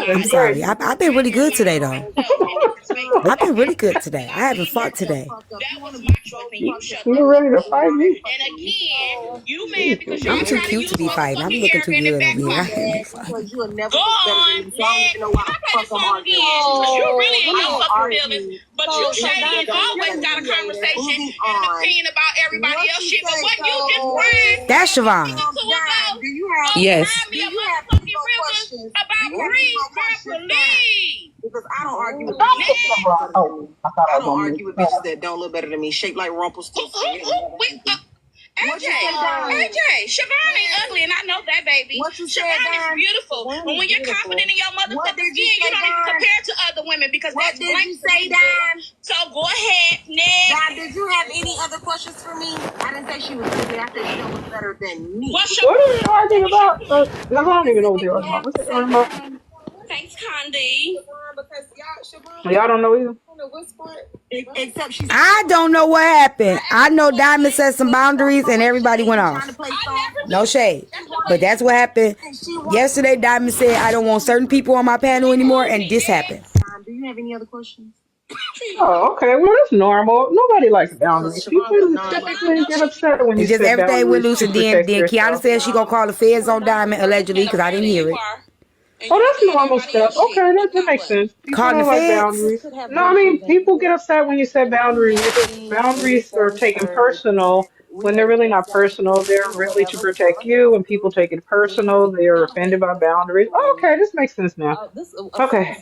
I'm sorry. I've been really good today, though. I've been really good today. I haven't fought today. You ready to fight me? And again, you mad because I'm too cute to be fighting. I'm looking too good over here. Because you will never go on, man. You really ain't no fucking feelings. But you shady and always got a conversation and an opinion about everybody else shit. But what you just cried. That's Siobhan. Yes. About Marie, please. Because I don't argue with bitches. I don't argue with bitches that don't look better than me, shaped like Rumpelstiltskin. AJ, Siobhan ain't ugly, and I know that, baby. Siobhan is beautiful. But when you're confident in your motherfucking skin, you don't even compare to other women because that's blank. Say Don. So go ahead, next. Don, did you have any other questions for me? I didn't say she was ugly. I said she was better than me. What are they arguing about? I don't even know what they're arguing about. What's they arguing about? Thanks, Condi. Y'all don't know either. Except she's. I don't know what happened. I know Diamond set some boundaries and everybody went off. No shade. But that's what happened. Yesterday, Diamond said, I don't want certain people on my panel anymore, and this happened. Do you have any other questions? Oh, okay. Well, that's normal. Nobody likes boundaries. People typically get upset when you just set everything boundaries went loose, and then Kiana yourself. said she gonna call the feds on Diamond allegedly because I didn't hear it. Oh, that's normal stuff. Okay, that makes sense. People Calling don't the like feds? boundaries. No, I mean, people get upset when you set boundaries. If boundaries are taken personal, when they're really not personal, they're really to protect you. When people take it personal, they're offended by boundaries. Oh, okay, this makes sense now. Okay,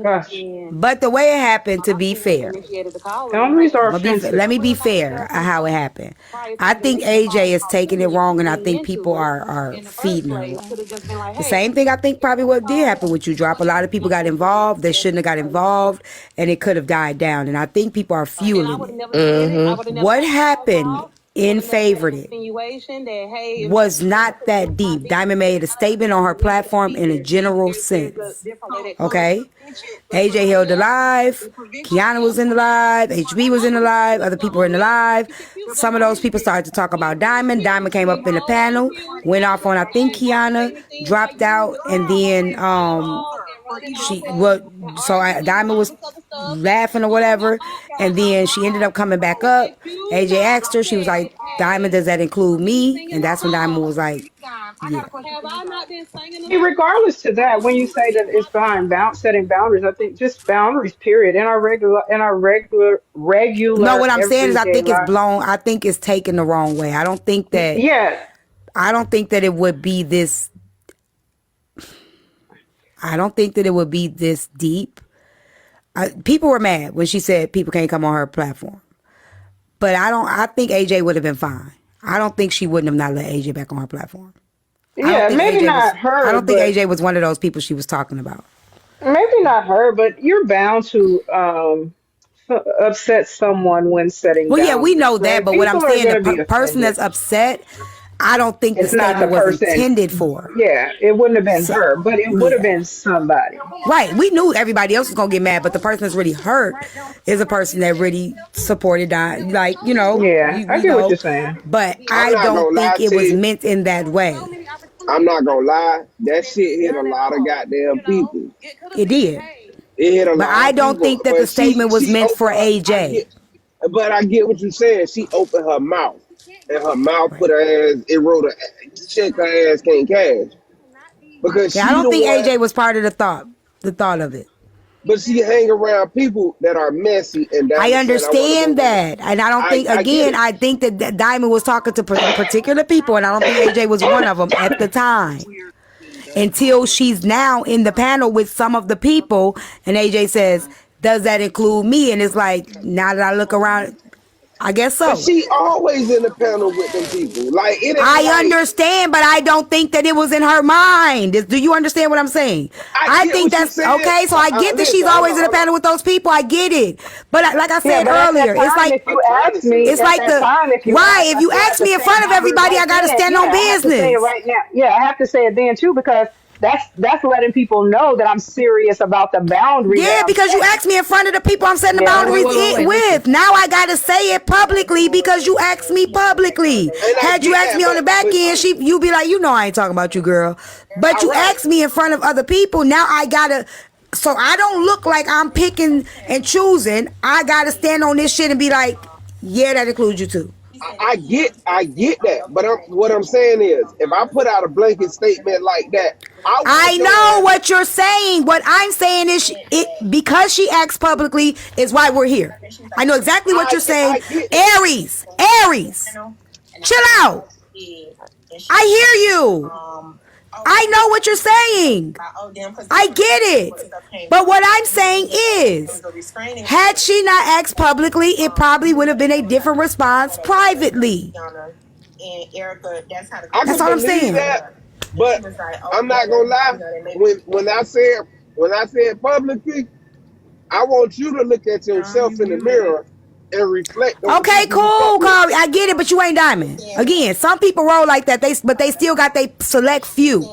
gosh, But the way it happened, to be fair, boundaries are offensive. let me be fair how it happened. I think AJ is taking it wrong, and I think people are feeding her. The same thing I think probably what did happen with you, Drop. A lot of people got involved. They shouldn't have got involved, and it could have died down. And I think people are fueling it. What happened in Favored It was not that deep. Diamond made a statement on her platform in a general sense. Okay? AJ held the live. Kiana was in the live. HB was in the live. Other people were in the live. Some of those people started to talk about Diamond. Diamond came up in the panel, went off on, I think Kiana, dropped out, and then Diamond was laughing or whatever, and then she ended up coming back up. AJ asked her, she was like, Diamond, does that include me? And that's when Diamond was like, yeah. Regardless to that, when you say that it's behind setting boundaries, I think just boundaries, period, in our regular No, what I'm saying is I everyday think it's life. blown. I think it's taken the wrong way. I don't think that it would be this. I don't think that it would be this deep. People were mad when she said people can't come on her platform. But I think AJ would have been fine. I don't think she wouldn't have not let AJ back on her platform. Yeah, maybe not her. I don't think AJ was one of those people she was talking about. Maybe not her, but you're bound to upset someone when setting boundaries. Well, yeah, we know that, right? but what I'm People are saying, gonna the be person that's upset, I don't think It's the not statement the was person. intended for. Yeah, it wouldn't have been her, but it would have been somebody. Right. We knew everybody else was going to get mad, but the person that's really hurt is a person that really supported Diamond. Like, you know. Yeah, I get what you're saying. But I'm I not don't gonna think lie it to was you. meant in that way. I'm not gonna lie, that shit hit a lot of goddamn people. It did. It hit a lot But I of don't people. think that But the statement was meant for AJ. But I get what you're saying. She opened her mouth, and her mouth put her ass. It wrote a check her ass can't cash because Yeah, I don't think AJ was part of the thought of it. But she hang around people that are messy, and I understand that, and I don't think. I think that Diamond was talking to particular people, and I don't think AJ was one of them at the time. Until she's now in the panel with some of the people, and AJ says, "Does that include me?" And it's like, now that I look around, I guess so. But she always in the panel with them people. Like I understand, but I don't think that it was in her mind. Do you understand what I'm saying? I think that's okay. So I get that she's always in the panel with those people. I get it, but like I said earlier, it's like if you ask me, it's like if you ask me in front of everybody, I gotta stand on business. I have to say it right now. Yeah, I have to say it then too because that's letting people know that I'm serious about the boundary. Yeah, because you asked me in front of the people I'm setting the boundaries with. Now I gotta say it publicly because you asked me publicly. Had you asked me on the back end, you'd be like, you know, I ain't talking about you, girl. But you asked me in front of other people. Now I gotta. So I don't look like I'm picking and choosing. I gotta stand on this shit and be like, yeah, that includes you too. I get that, but what I'm saying is, if I put out a blanket statement like that, I know what you're saying. What I'm saying is, because she acts publicly is why we're here. I know exactly what you're saying. Aries, chill out. I hear you. I know what you're saying. I get it. But what I'm saying is, had she not asked publicly, it probably would have been a different response privately. That's all I'm saying. But I'm not gonna lie. When I said publicly, I want you to look at yourself in the mirror and reflect. Okay, cool, Corey. I get it, but you ain't Diamond. Again, some people roll like that. But they still got they select few.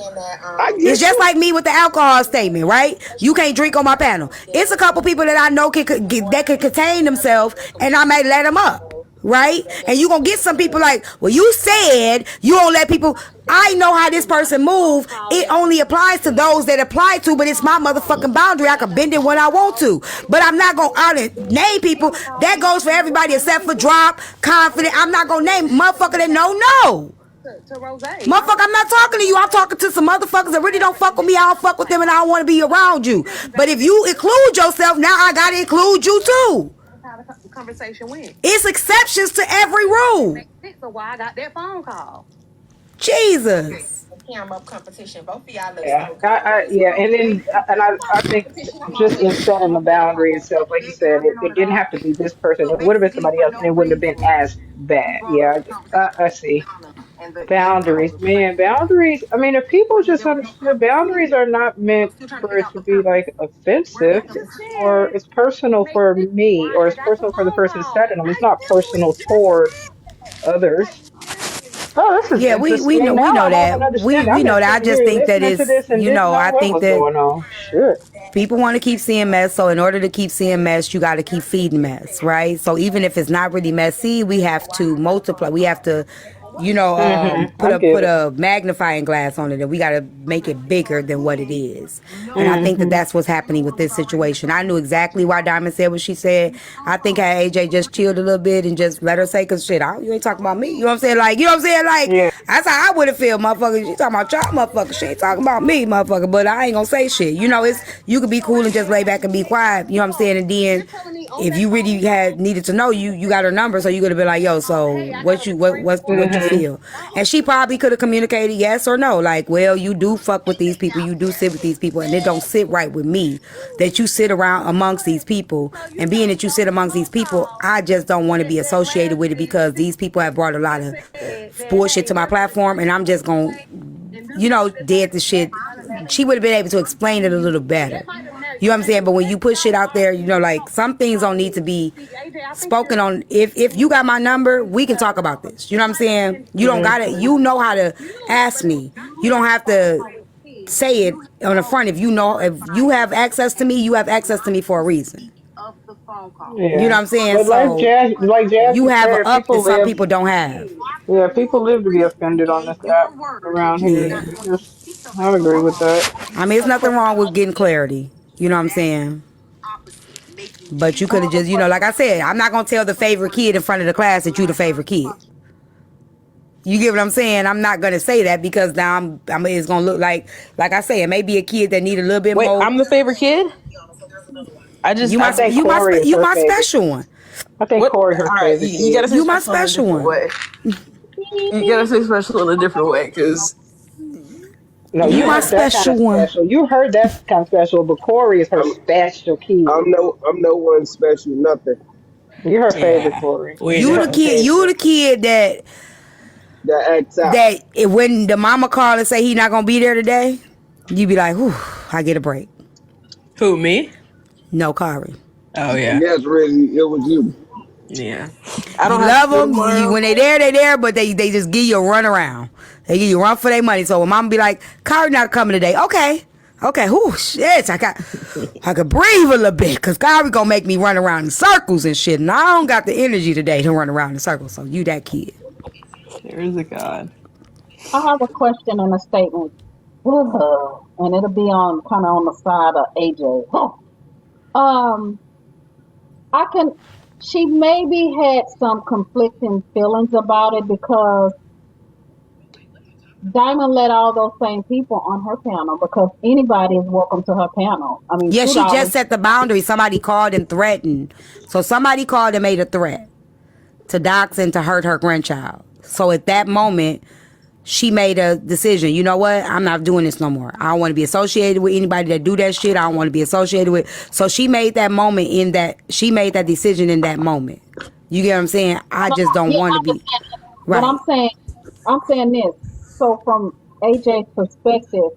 It's just like me with the alcohol statement, right? You can't drink on my panel. It's a couple people that I know that can contain themselves, and I may let them up. Right? And you gonna get some people like, well, you said you don't let people. I know how this person move. It only applies to those that apply to, but it's my motherfucking boundary. I can bend it when I want to. But I'm not gonna out and name people. That goes for everybody except for Drop, Confident. I'm not gonna name motherfucker that no. Motherfucker, I'm not talking to you. I'm talking to some motherfuckers that really don't fuck with me. I don't fuck with them and I don't want to be around you. But if you include yourself, now I gotta include you too. conversation went. It's exceptions to every rule. So why I got that phone call? Jesus. Camera up competition. Both of y'all look Yeah, so good. yeah, and then I think just in setting the boundary itself, like you said, it didn't have to be this person. It would have been somebody else, and it wouldn't have been as bad. Yeah, I see. Boundaries, man, boundaries. I mean, if people just understood, boundaries are not meant for it to be like offensive. It's personal for me, or it's personal for the person setting them. It's not personal toward others. Oh, this is Yeah, we interesting. know we Now know I have an that. We understanding. we I've been know that. I sitting just here think that listening to it's, this and didn't know I what think was that going on. Shit. people want to keep seeing mess, so in order to keep seeing mess, you got to keep feeding mess, right? So even if it's not really messy, we have to multiply. We have to, I put get it. a magnifying glass on it, and we got to make it bigger than what it is. And I think that Hmm. that's what's happening with this situation. I knew exactly why Diamond said what she said. I think how AJ just chilled a little bit and just let her say, cause shit, you ain't talking about me. You know what I'm saying? Like, you know what I'm saying? Like, Yeah. that's how I would have felt, motherfucker. She talking about y'all, motherfucker. She ain't talking about me, motherfucker. But I ain't gonna say shit. It's, you could be cool and just lay back and be quiet. You know what I'm saying? And then if you really had needed to know, you got her number, so you could have been like, yo, so what you Hmm. feel? And she probably could have communicated yes or no. Like, well, you do fuck with these people, you do sit with these people, and it don't sit right with me that you sit around amongst these people. And being that you sit amongst these people, I just don't want to be associated with it because these people have brought a lot of bullshit to my platform, and I'm just gonna, dead the shit. She would have been able to explain it a little better. You know what I'm saying? But when you put shit out there, like some things don't need to be spoken on. If you got my number, we can talk about this. You know what I'm saying? You don't got it. You know how to ask me. You don't have to say it on the front. If you have access to me, you have access to me for a reason. You know what Yeah. I'm saying? But So like you Jasmine have a said, up that people some live. people don't have. Yeah, people live to be offended on this app around here. Yeah. I agree with that. I mean, it's nothing wrong with getting clarity. You know what I'm saying? But you could have just, like I said, I'm not gonna tell the favorite kid in front of the class that you the favorite kid. You get what I'm saying? I'm not gonna say that because now it's gonna look like I say, it may be a kid that need a little bit Wait, more. I'm the favorite kid? I think Corey is You her my favorite. special one. I think What? Corey her All right, favorite you gotta kid. say You my special in a special different one. way. You gotta say special in a different way, because No, You you my heard that kind of special one. special. You heard that kind of special, but Corey is her I'm special kid. I'm no one special nothing. You're her favorite, yeah, Corey. we You the know. kid. You the kid That acts out. when the mama call and say he not gonna be there today, you be like, whew, I get a break. Who, me? No, Kari. Oh yeah, Yes, really, it was you. yeah. I You don't have love school them. tomorrow. When they there, but they just give you a run around. They give you a run for their money. So when mama be like, Kari not coming today. Okay. Whew, shit. I could breathe a little bit because Kari gonna make me run around in circles and shit. And I don't got the energy today to run around in circles. So you that kid. There is a God. I have a question and a statement. And it'll be on kind of on the side of AJ. Um, I can. She maybe had some conflicting feelings about it because Diamond let all those same people on her panel because anybody is welcome to her panel. I mean, Yeah, she $2. just set the boundary. Somebody called and threatened. So somebody called and made a threat to dox and to hurt her grandchild. So at that moment, she made a decision. You know what? I'm not doing this no more. I don't want to be associated with anybody that do that shit. I don't want to be associated with. So she made that moment she made that decision in that moment. You get what I'm saying? I just don't Yeah, want I to be. understand. But Right. I'm saying this. So from AJ's perspective,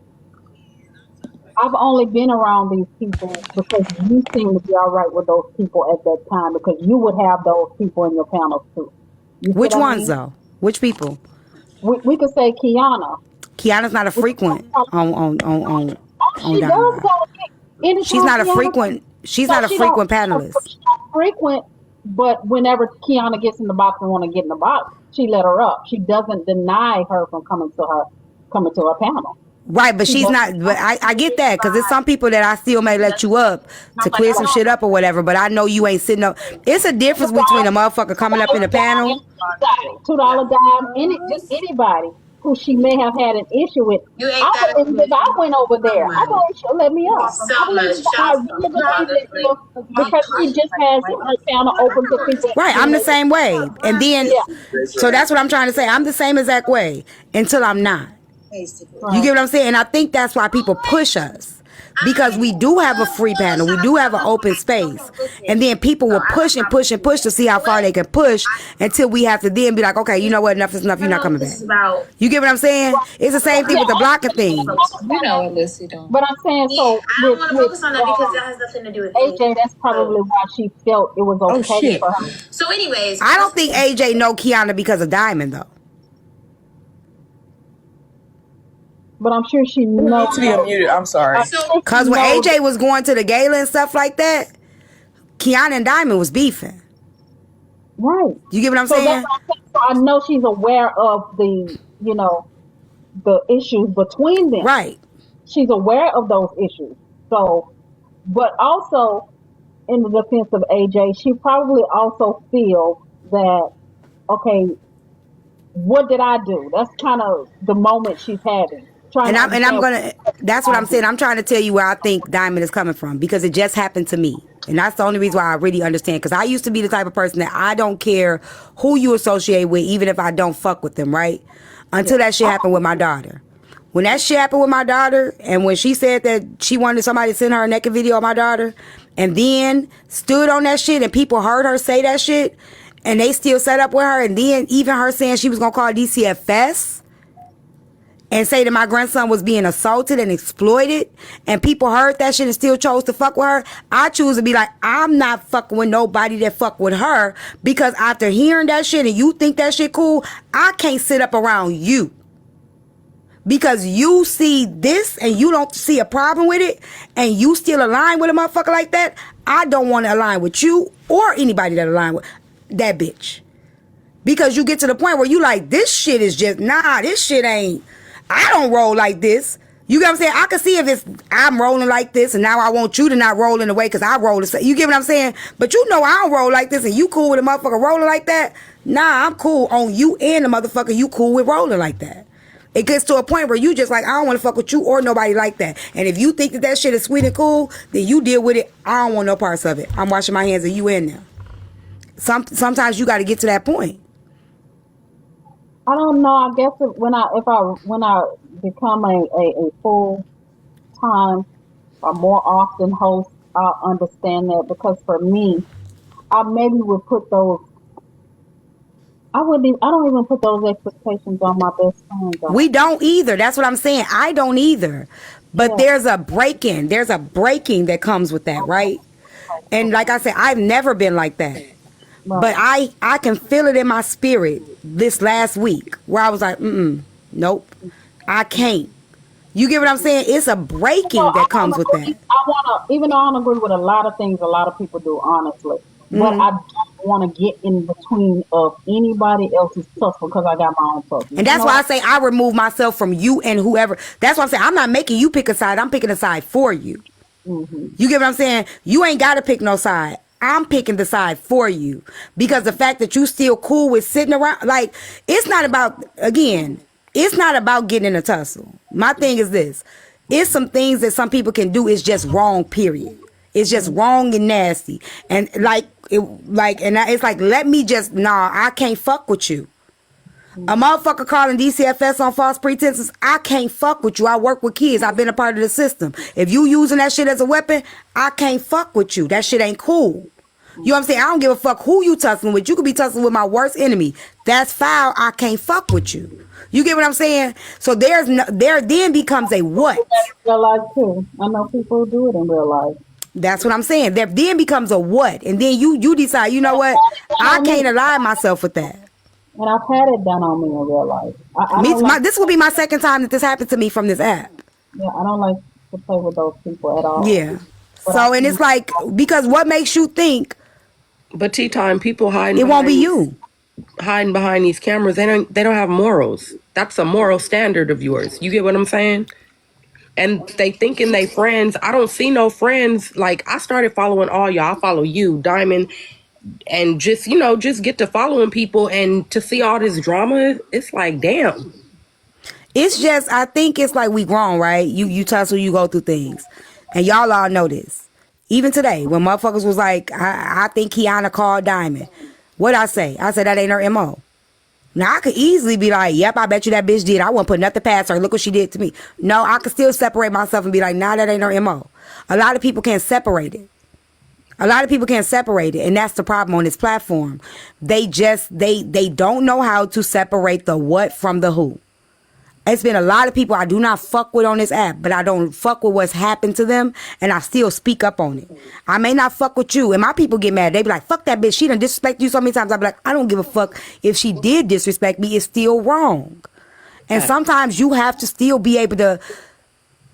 I've only been around these people because you seem to be all right with those people at that time because you would have those people in your panels too. You see Which what I ones mean? though? Which people? We could say Kiana. Kiana's not a frequent on She does Dynamite. go She's anytime not a Kiana. frequent. She's No, not a frequent panelist. she don't frequent. But whenever Kiana gets in the box and want to get in the box, she let her up. She doesn't deny her from coming to her panel. Right, but She she's doesn't. not. But I get that because there's some people that I still may let you up to clear some shit up or whatever. But I know you ain't sitting up. It's a difference between a motherfucker coming up in a panel. $2 dime, just anybody who she may have had an issue with. You ain't I gotta believe if I went over there, I believe she'll let me up. I so believe much. I really believe that if, because she just has her channel open to people. Right, I'm the same way. And then, Yeah. so that's what I'm trying to say. I'm the same exact way until I'm not. You get what I'm saying? And I think that's why people push us. Because we do have a free panel. We do have an open space. And then people will push and push and push to see how far they can push until we have to then be like, okay, you know what? Enough is enough. You're not coming back. You get what I'm saying? It's the same thing with the blocking thing. You know what, Lissy don't. But I'm saying, so I don't want to focus on that because that has nothing to do with AJ, that's probably why she felt it was okay for her. So anyways. I don't think AJ know Kiana because of Diamond, though. But I'm sure she knows. To be unmuted. I'm sorry. Because when AJ was going to the gala and stuff like that, Kiana and Diamond was beefing. Right. You get what I'm saying? That's what I'm saying. So I know she's aware of the, the issues between them. Right. She's aware of those issues. So, but also in the defense of AJ, she probably also feels that, okay, what did I do? That's kind of the moment she's having. That's what I'm saying. I'm trying to tell you where I think Diamond is coming from because it just happened to me. And that's the only reason why I really understand. Because I used to be the type of person that I don't care who you associate with, even if I don't fuck with them, right? Until that shit happened with my daughter. When that shit happened with my daughter, and when she said that she wanted somebody to send her a naked video of my daughter, and then stood on that shit, and people heard her say that shit, and they still set up with her, and then even her saying she was going to call DCFS, and say that my grandson was being assaulted and exploited, and people heard that shit and still chose to fuck with her, I choose to be like, I'm not fucking with nobody that fuck with her, because after hearing that shit and you think that shit cool, I can't sit up around you. Because you see this and you don't see a problem with it, and you still align with a motherfucker like that, I don't want to align with you or anybody that align with that bitch. Because you get to the point where you like, this shit is just, this shit ain't, I don't roll like this. You get what I'm saying? I can see if I'm rolling like this, and now I want you to not roll in the way because I roll the same. You get what I'm saying? But you know I don't roll like this, and you cool with a motherfucker rolling like that? Nah, I'm cool on you and the motherfucker you cool with rolling like that. It gets to a point where you just like, I don't want to fuck with you or nobody like that. And if you think that shit is sweet and cool, then you deal with it. I don't want no parts of it. I'm washing my hands of you in there. Sometimes you got to get to that point. I don't know. I guess when I become a full time or more often host, I'll understand that, because for me, I maybe would put those. I don't even put those expectations on my best friend. We don't either. That's what I'm saying. I don't either. But there's a breaking. There's a breaking that comes with that, right? And like I said, I've never been like that. But I can feel it in my spirit this last week where I was like, nope, I can't. You get what I'm saying? It's a breaking that comes with that. Even though I don't agree with a lot of things a lot of people do, honestly, but I don't want to get in between of anybody else's tussle because I got my own tussle. And that's why I say I remove myself from you and whoever. That's why I'm saying I'm not making you pick a side. I'm picking a side for you. Mm-hmm. You get what I'm saying? You ain't got to pick no side. I'm picking the side for you, because the fact that you still cool with sitting around, like, it's not about, again, it's not about getting in a tussle. My thing is this. It's some things that some people can do is just wrong, period. It's just wrong and nasty. And it's like, let me just, I can't fuck with you. A motherfucker calling DCFS on false pretenses, I can't fuck with you. I work with kids. I've been a part of the system. If you using that shit as a weapon, I can't fuck with you. That shit ain't cool. You know what I'm saying? I don't give a fuck who you tussling with. You could be tussling with my worst enemy. That's foul. I can't fuck with you. You get what I'm saying? So there then becomes a what? Real life too. I know people do it in real life. That's what I'm saying. There then becomes a what? And then you decide, you know what? I can't align myself with that. And I've had it done on me in real life. This will be my second time that this happened to me from this app. Yeah, I don't like to play with those people at all. Yeah. So, and it's like, because what makes you think? But TeaTyme, people hiding. It won't be you. Hiding behind these cameras. They don't have morals. That's a moral standard of yours. You get what I'm saying? And they thinking they friends. I don't see no friends. Like, I started following all y'all. I follow you, Diamond. And just get to following people and to see all this drama, it's like, damn. It's just, I think it's like we grown, right? You tussle, you go through things. And y'all all know this. Even today, when motherfuckers was like, I think Kiana called Diamond. What'd I say? I said that ain't her MO. Now, I could easily be like, yep, I bet you that bitch did. I wouldn't put nothing past her. Look what she did to me. No, I could still separate myself and be like, nah, that ain't her MO. A lot of people can't separate it. A lot of people can't separate it, and that's the problem on this platform. They don't know how to separate the what from the who. It's been a lot of people I do not fuck with on this app, but I don't fuck with what's happened to them, and I still speak up on it. I may not fuck with you, and my people get mad. They be like, fuck that bitch. She done disrespect you so many times. I be like, I don't give a fuck if she did disrespect me. It's still wrong. And sometimes you have to still be able to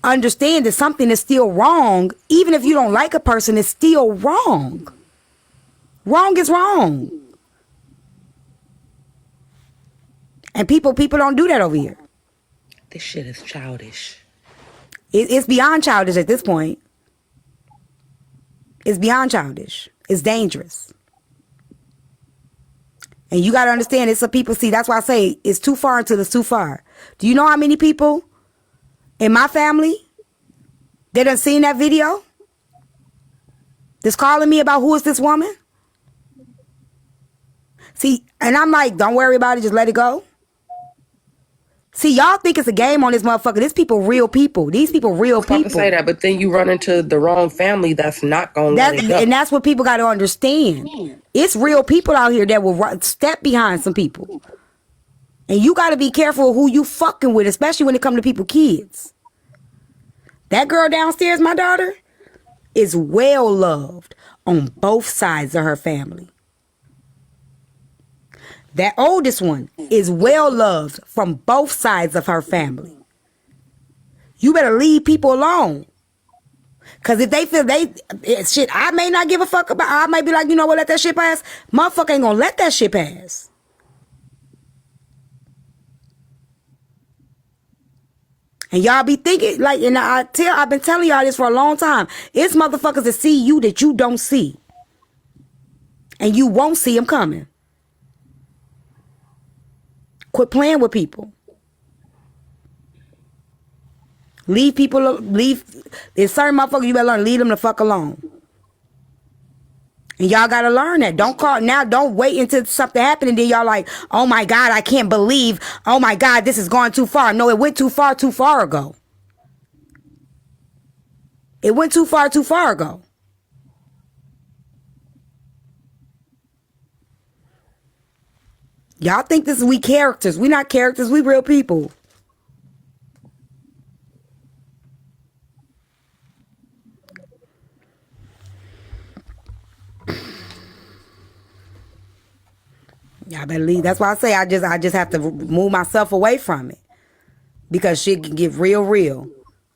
understand that something is still wrong. Even if you don't like a person, it's still wrong. Wrong is wrong. And people don't do that over here. This shit is childish. It's beyond childish at this point. It's beyond childish. It's dangerous. And you got to understand, it's some people, see, that's why I say it's too far until it's too far. Do you know how many people in my family that done seen that video that's calling me about who is this woman? See, and I'm like, don't worry about it, just let it go. See, y'all think it's a game on this motherfucker. These people real people. These people real people. I can say that, but then you run into the wrong family that's not going to let it go. And that's what people got to understand. It's real people out here that will step behind some people. And you got to be careful of who you fucking with, especially when it comes to people, kids. That girl downstairs, my daughter, is well loved on both sides of her family. That oldest one is well loved from both sides of her family. You better leave people alone. Because if they feel shit, I may not give a fuck about, I might be like, you know what, let that shit pass. Motherfucker ain't gonna let that shit pass. And y'all be thinking, like, and I've been telling y'all this for a long time. It's motherfuckers that see you that you don't see. And you won't see them coming. Quit playing with people. There's certain motherfuckers you better learn, leave them the fuck alone. And y'all gotta learn that. Don't wait until something happened and then y'all like, oh my God, I can't believe, oh my God, this is going too far. No, it went too far ago. It went too far ago. Y'all think we characters. We not characters, we real people. Y'all better leave. That's why I say I just have to move myself away from it. Because shit can get real.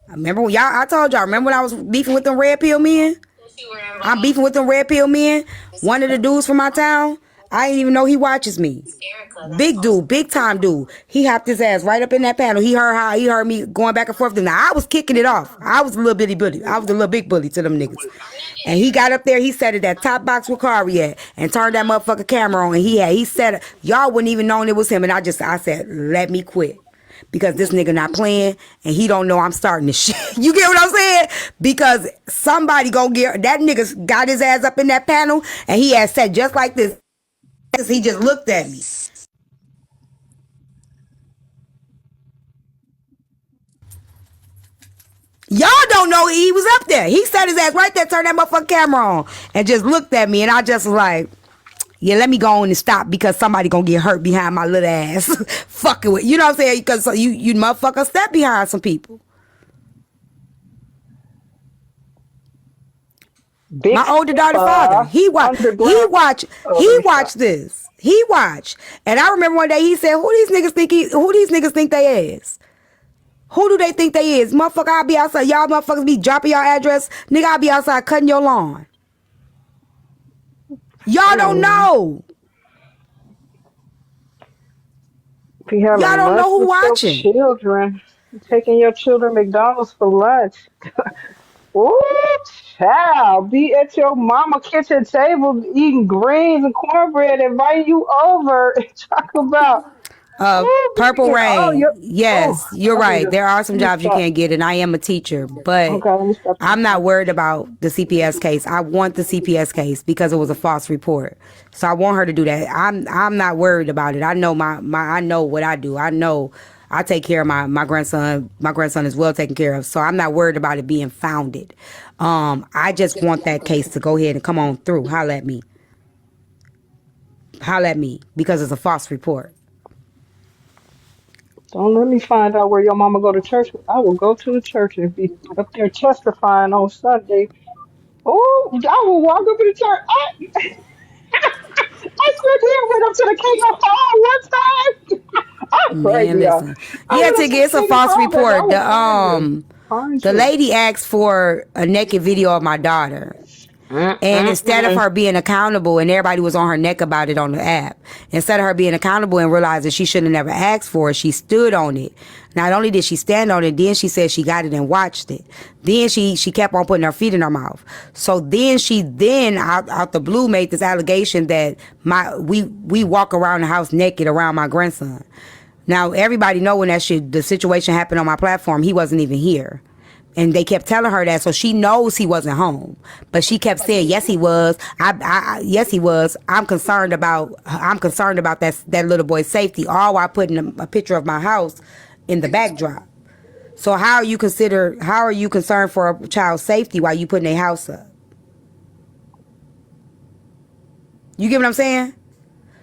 Remember when I told y'all, remember when I was beefing with them red pill men? I'm beefing with them red pill men. One of the dudes from my town, I didn't even know he watches me. Big dude, big time dude. He hopped his ass right up in that panel. He heard me going back and forth. Now I was kicking it off. I was a little bitty bully. I was a little big bully to them niggas. And he got up there, he sat at that top box where Kari at and turned that motherfucking camera on. And he said, y'all wouldn't even known it was him. And I said, let me quit. Because this nigga not playing and he don't know I'm starting this shit. You get what I'm saying? Because somebody gonna get, that nigga got his ass up in that panel and he had said just like this. He just looked at me. Y'all don't know he was up there. He sat his ass right there, turned that motherfucking camera on, and just looked at me. And I just was like, yeah, let me go on and stop because somebody gonna get hurt behind my little ass. Fucking with, you know what I'm saying? Because you motherfucker step behind some people. My older daughter's father, he watched this. He watched. And I remember one day he said, who these niggas think they is? Who do they think they is? Motherfucker, I'll be outside. Y'all motherfuckers be dropping y'all address. Nigga, I'll be outside cutting your lawn. Y'all don't know. Y'all don't know who watching. Children. Taking your children McDonald's for lunch. Ooh, child. Be at your mama kitchen table eating greens and cornbread, inviting you over and talk about Purple Rain. you're, Yes, you're okay, right. There are some let me jobs you stop. can't get, and I am a teacher, but Okay, let me stop. I'm not worried about the CPS case. I want the CPS case because it was a false report. So I want her to do that. I'm not worried about it. I know my I know what I do. I know I take care of my grandson. My grandson is well taken care of. So I'm not worried about it being founded. I just want that case to go ahead and come on through. Holla at me. Holla at me because it's a false report. Don't let me find out where your mama go to church. I will go to the church and be up there testifying on Sunday. Oh, I will walk up in the church. I swear to you, went up to the Kingdom Hall one time. I'm Man, crazy, y'all. listen. I Yeah, went up Tiggy, to the it's a Kingdom false Hall, baby. I report. was fine. Fine The too. lady asked for a naked video of my daughter. And instead of Mm-mm-mm. her being accountable, and everybody was on her neck about it on the app, instead of her being accountable and realizing she should have never asked for it, she stood on it. Not only did she stand on it, then she said she got it and watched it. Then she kept on putting her feet in her mouth. So then she out the blue made this allegation that we walk around the house naked around my grandson. Now everybody know when the situation happened on my platform, he wasn't even here. And they kept telling her that, so she knows he wasn't home. But she kept saying, "Yes, he was. Yes, he was. I'm concerned about that little boy's safety." All while putting a picture of my house in the backdrop. So how are you concerned for a child's safety while you putting their house up? You get what I'm saying?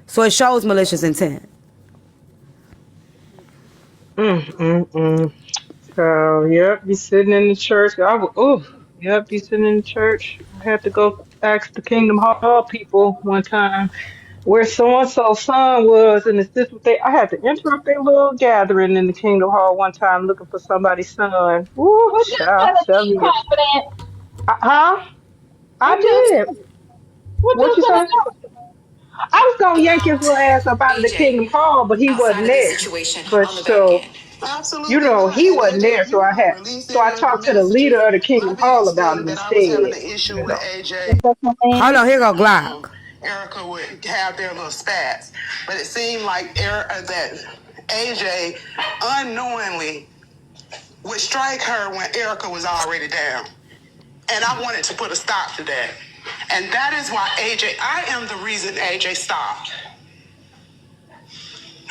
So it shows malicious intent. Mm-mm-mm. So, yep, be sitting in the church. Yep, be sitting in the church. I had to go ask the Kingdom Hall people one time where so and so son was, and is this what I had to interrupt their little gathering in the Kingdom Hall one time looking for somebody's son. Woo, Would you child, tell her tell be me. confident? Huh? I Would you did. would What you you tell say? her I was gonna yank his little ass up out of the Kingdom Hall, but he wasn't there. But so, he wasn't there, so I talked to the leader of the Kingdom Hall about it instead. You know. if that's my Hold man? on, here go Glock. Erica would have their little spats, but it seemed like that AJ unknowingly would strike her when Erica was already down. And I wanted to put a stop to that. And that is why I am the reason AJ stopped.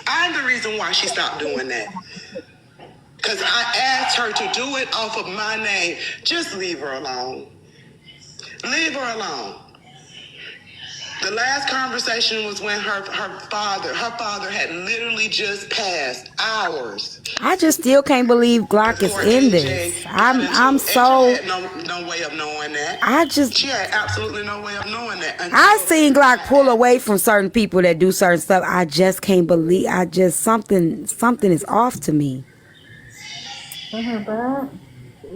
I'm the reason why she stopped doing that. Because I asked her to do it off of my name. Just leave her alone. Leave her alone. The last conversation was when her father had literally just passed hours. I just still can't believe Glock is in this. I'm so. AJ had no way of knowing that. She had absolutely no way of knowing that. I seen Glock pull away from certain people that do certain stuff. I just can't believe. Something is off to me.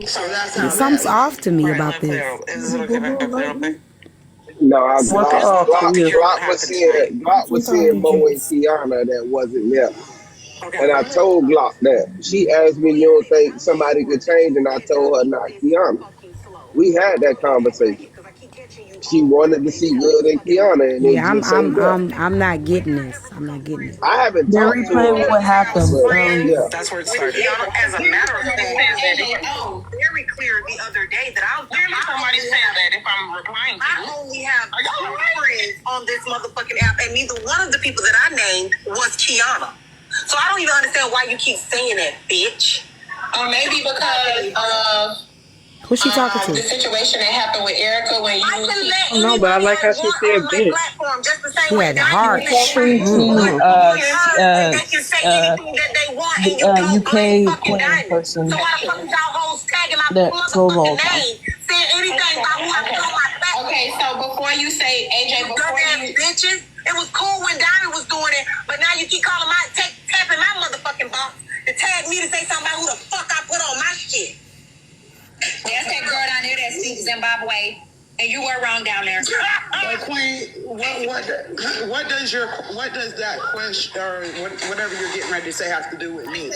So that's how Something's off to me about this. Is it okay if I clear up there? No, What's off for you? Glock was seeing Mo and Kiana that wasn't there. And I told Glock that. She asked me, you don't think somebody could change? And I told her, not Kiana. We had that conversation. She wanted to see Good and Kiana, and they Yeah, just ain't there. I'm not getting this. I'm not getting it. I haven't They're talked to replaying her. what happened. Yeah. That's where it started. As a matter of fact, very clear the other day that somebody said that if I'm replying to I only have two friends on this motherfucking app, and neither one of the people that I named was Kiana. So I don't even understand why you keep saying that, bitch. Or maybe because of Who's she talking to? the situation that happened with Erica when you. I don't know, but I like how she said bitch. She had the heart. Talking to UK Queen person that trolls all the time. Okay, so before you say AJ, bitches, it was cool when Diamond was doing it, but now you keep calling tapping my motherfucking box to tag me to say something about who the fuck I put on my shit. That's that girl down there that speaks Zimbabwe, and you were wrong down there. But Queen, what does that question or whatever you're getting ready to say have to do with me?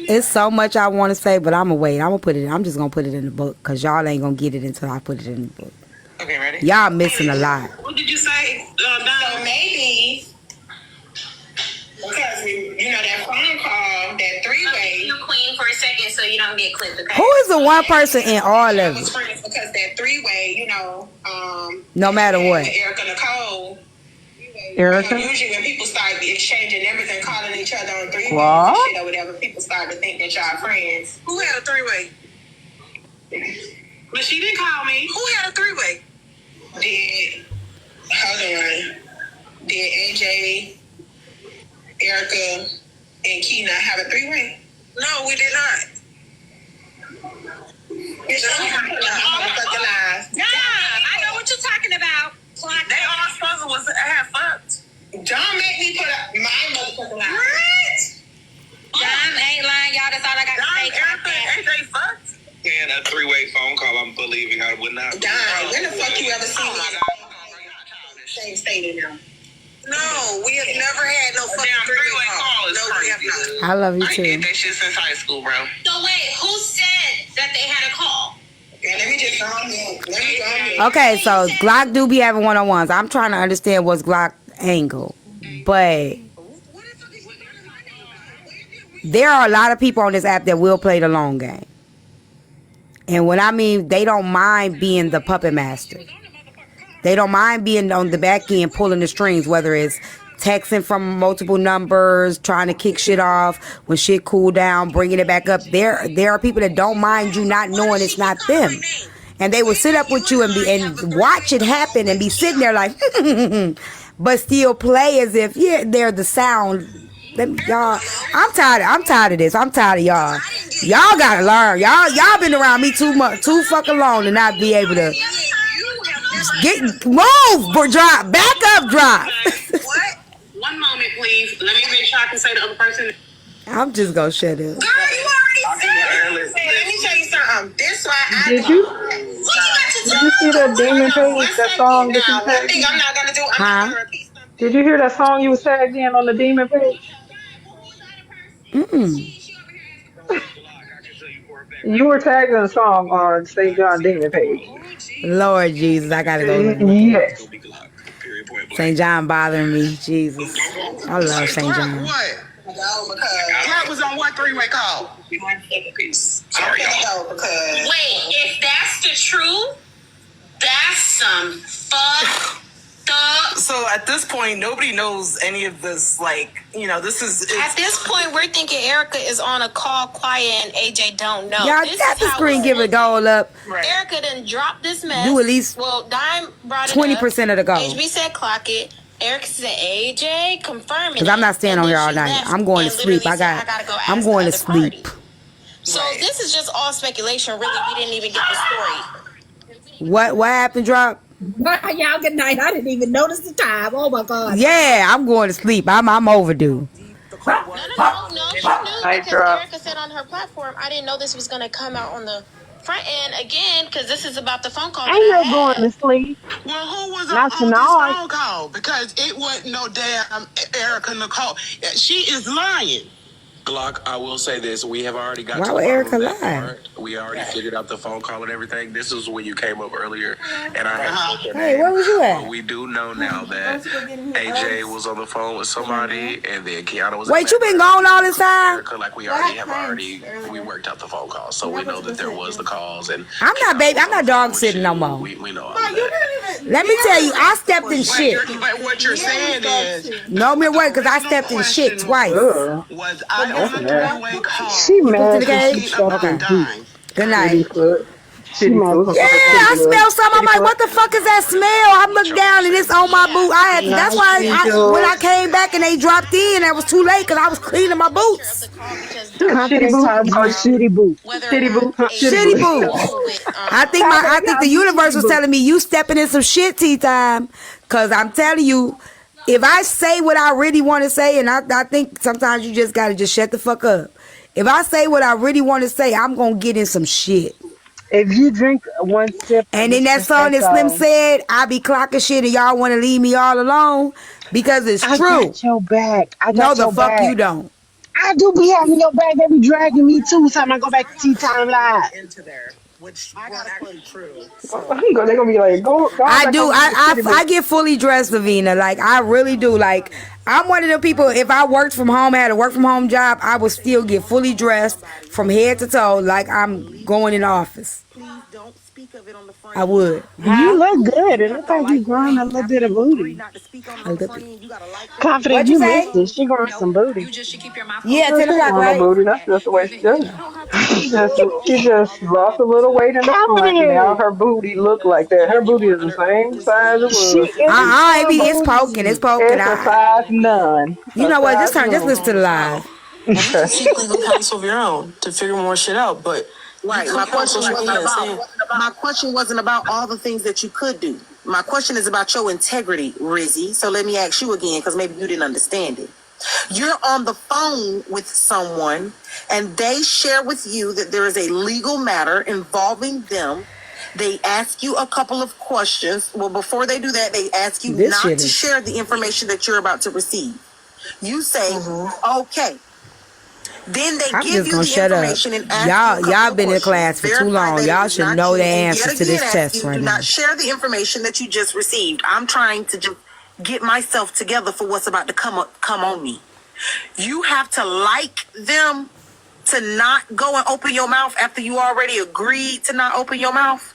It's so much I want to say, but I'm gonna wait. I'm just gonna put it in the book because y'all ain't gonna get it until I put it in the book. Okay, ready? Y'all missing a lot. What did you say? So maybe so you don't get clipped. Okay? Who is the one person in all of was it? friends because that three-way, No matter what. Erica Nicole. Erica? Usually when people start exchanging numbers and calling each other on three-ways and shit or whatever, people start to think that y'all friends. Who had a three-way? But she didn't call me. Who had a three-way? Did AJ, Erica, and Keena have a three-way? No, we did not. It's all fucking lies. Yeah, I know what you're talking about. They all supposed to have fucked. Don't make me put up my motherfucking lies. What? Dime ain't lying, y'all. That's all I got to say. Erica and AJ fucked? And a three-way phone call, I'm believing I would not. Dime, when the fuck you ever seen me? Same state in them. No, we have never had no fucking three-way call. No, we have not. I love you I too. did that shit since high school, bro. So wait, who said that they had a call? Yeah, let me just go on. Okay, so Glock do be having one-on-ones. I'm trying to understand what's Glock angle. But there are a lot of people on this app that will play the long game. And when I mean they don't mind being the puppet master. They don't mind being on the back end pulling the strings, whether it's texting from multiple numbers, trying to kick shit off, when shit cool down, bringing it back up. There are people that don't mind you not knowing it's not them. And they will sit up with you and watch it happen and be sitting there like, but still play as if, yeah, they're the sound. Y'all, I'm tired of this. I'm tired of y'all. Y'all gotta learn. Y'all been around me too fucking long to not be able to move or drop. Back up, drop. What? 1 moment, please. Let me make sure I can say the other person. I'm just gonna shut up. Girl, you already said it. Let me tell you something. This why I Did you see that Demon Page, that song that you tagged in? I'm not gonna do. I'm not gonna repeat something. Did you hear that song you was tagged in on the Demon Page? You were tagged in a song on St. John Demon Page. Lord Jesus, I gotta go. Yes. St. John bothering me. Jesus. I love St. John. What? Clark was on what three-way call? Sorry, y'all. Wait, if that's the truth, that's some fucked up. So at this point, nobody knows any of this. Like, this is. At this point, we're thinking Erica is on a call quiet and AJ don't know. Y'all tap the screen, give a goal up. Right. Erica done dropped this mess. Do at least Dime brought 20% of the goal. HB said clock it. Erica said AJ confirming. Because I'm not staying on here all night. I'm going to sleep. I'm going to sleep. So this is just all speculation. Really, we didn't even get the story. What happened, Drop? Y'all good night. I didn't even notice the time. Oh my God. Yeah, I'm going to sleep. I'm overdue. No. She knew because Erica said on her platform, I didn't know this was going to come out on the front end again because this is about the phone call. Ain't no going to sleep. Well, who was Not on this tonight. phone call? Because it wasn't no damn Erica Nicole. She is lying. Glock, I will say this. We have already got Why to would the bottom Erica of that lie? part. We already figured out the phone call and everything. This is when you came up earlier, and I had said your Hey, name. where was you at? But we do know now that AJ was on the phone with somebody, and then Kiana was. Wait, you been gone all this time? Erica, like we worked out the phone call, so we know that there was the calls. And I'm not dog sitting no more. we know all of that. Let me tell you, I stepped in shit. But what you're saying is, No, me wait, because I stepped in shit twice. was I on a three-way call? She mad the because game? she stepped in heat. Good night. She mad because Yeah, I smell something. I'm like, what the fuck is that smell? I looked down and it's on my boot. That's why when I came back and they dropped in, it was too late because I was cleaning my boots. Shitty boot. Shitty boot. I think the universe was telling me you stepping in some shit, tea time. Cause I'm telling you, if I say what I really want to say, and I think sometimes you just gotta just shut the fuck up. If I say what I really want to say, I'm gonna get in some shit. If you drink one sip, and in that song that Slim said, I be clocking shit and y'all want to leave me all alone because it's true. I got your back. No, the fuck you don't. I do be having your back. They be dragging me too. Time I go back to TeaTyme Live. which weren't actually true. They're gonna be like, go. I do. I get fully dressed, Lavina. Like I really do. Like I'm one of the people. If I worked from home, had a work from home job, I would still get fully dressed from head to toe, like I'm going in the office. Please don't speak of it on the front I end. would. You look good. You It have look to like you like growing a them. little bit After of you agree booty. not to speak on it on the front end, you gotta like them. Confident, What you you missed say? it. She growing some booty. You just should keep your mouth Yeah, closed. No, 10 she ain't o'clock, growing no right? booty. That's just the way she does. You don't have to be She just lost a little weight in the front. Now Confident. her booty look like that. Her booty is the same size it She was. is It's full poking. It's booty. poking. It's a size none. You A know what? size Just none. listen to the live. And you can seek legal counsel of your own to figure more shit out. But Right. you come on social media saying, My question wasn't about all the things that you could do. My question is about your integrity, Rizzy. So let me ask you again, because maybe you didn't understand it. You're on the phone with someone, and they share with you that there is a legal matter involving them. They ask you a couple of questions. Well, before they do that, they ask you not to share the information that you're about to receive. You say, okay. Then they I'm give just you gonna the shut up. information and ask you a couple Y'all of been in questions. class for too Verify long. that Y'all it is should not know you, the and answer yet to again this ask test you, right do now. not share the information that you just received. I'm trying to just get myself together for what's about to come on me. You have to like them to not go and open your mouth after you already agreed to not open your mouth.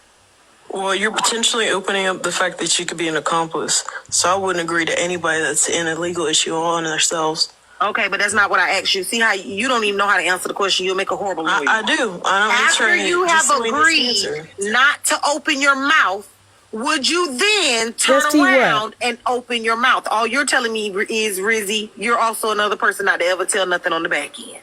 well, you're potentially opening up the fact that you could be an accomplice. So I wouldn't agree to anybody that's in a legal issue on themselves. Okay, but that's not what I asked you. See how you don't even know how to answer the question. You'll make a horrible lawyer. I do. After you have agreed not to open your mouth, would you then turn around and open your mouth? All you're telling me is, Rizzy, you're also another person not to ever tell nothing on the back end.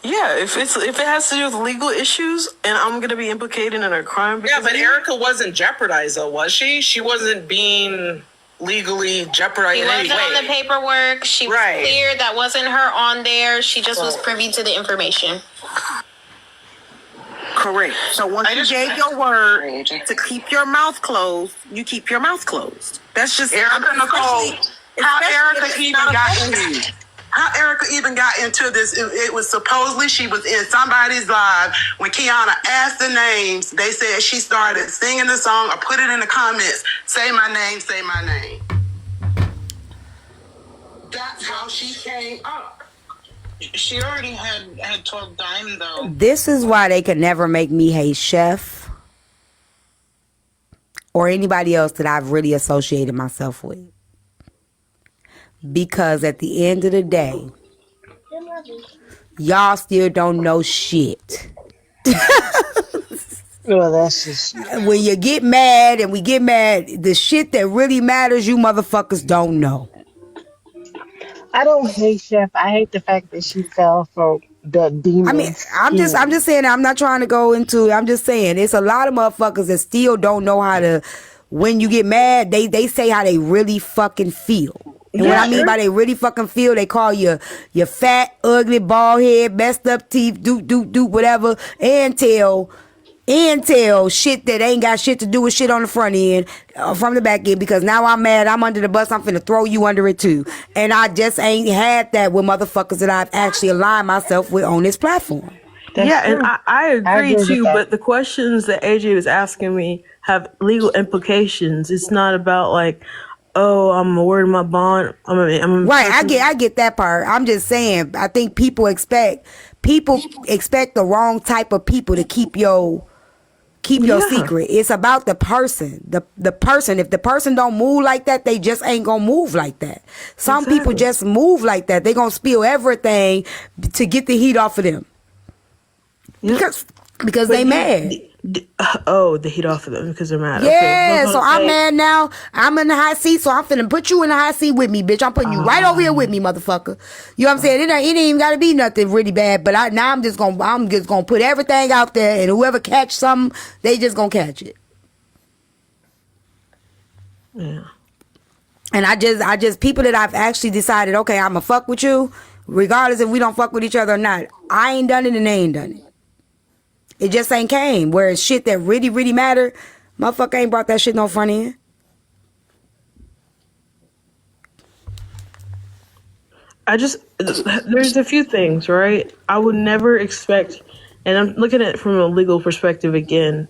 Yeah, if it has to do with legal issues and I'm gonna be implicated in a crime. Yeah, but Erica wasn't jeopardized though, was she? She wasn't being legally jeopardized in any way. She wasn't on the paperwork. She was clear. That wasn't her on there. She just was privy to the information. Correct. So once you gave your word to keep your mouth closed, you keep your mouth closed. That's just Erica Nicole. How Erica even got into this? It was supposedly she was in somebody's live when Kiana asked the names. They said she started singing the song or put it in the comments. Say my name. Say my name. That's how she came up. She already had 12 dime though. This is why they could never make me hate Chef or anybody else that I've really associated myself with. Because at the end of the day, y'all still don't know shit. Well, that's just when you get mad and we get mad, the shit that really matters, you motherfuckers don't know. I don't hate Chef. I hate the fact that she fell for that demon. I mean, I'm just saying, I'm not trying to go into it. I'm just saying, it's a lot of motherfuckers that still don't know how to, when you get mad, they say how they really fucking feel. And what I mean by they really fucking feel, they call you fat, ugly, bald head, messed up teeth, do whatever, and tell shit that ain't got shit to do with shit on the front end, from the back end, because now I'm mad, I'm under the bus, I'm finna throw you under it too. And I just ain't had that with motherfuckers that I've actually aligned myself with on this platform. And I agree too, but the questions that AJ was asking me have legal implications. It's not about like, oh, I'm worried my bond. Right, I get that part. I'm just saying, I think people expect the wrong type of people to keep your secret. It's about the person. The person. If the person don't move like that, they just ain't gonna move like that. Some people just move like that. They gonna spill everything to get the heat off of them. Because they mad. The heat off of them because they're mad. Yeah, okay, so I'm mad now. I'm in the hot seat, so I'm finna put you in the hot seat with me, bitch. I'm putting you right over here with me, motherfucker. You know what I'm saying? It ain't even gotta be nothing really bad, but I'm just gonna put everything out there, and whoever catch something, they just gonna catch it. Yeah. And I just people that I've actually decided, okay, I'ma fuck with you, regardless if we don't fuck with each other or not. I ain't done it and they ain't done it. It just ain't came. Whereas shit that really, really matter, motherfucker ain't brought that shit no front end. There's a few things, right? I would never expect And I'm looking at it from a legal perspective again.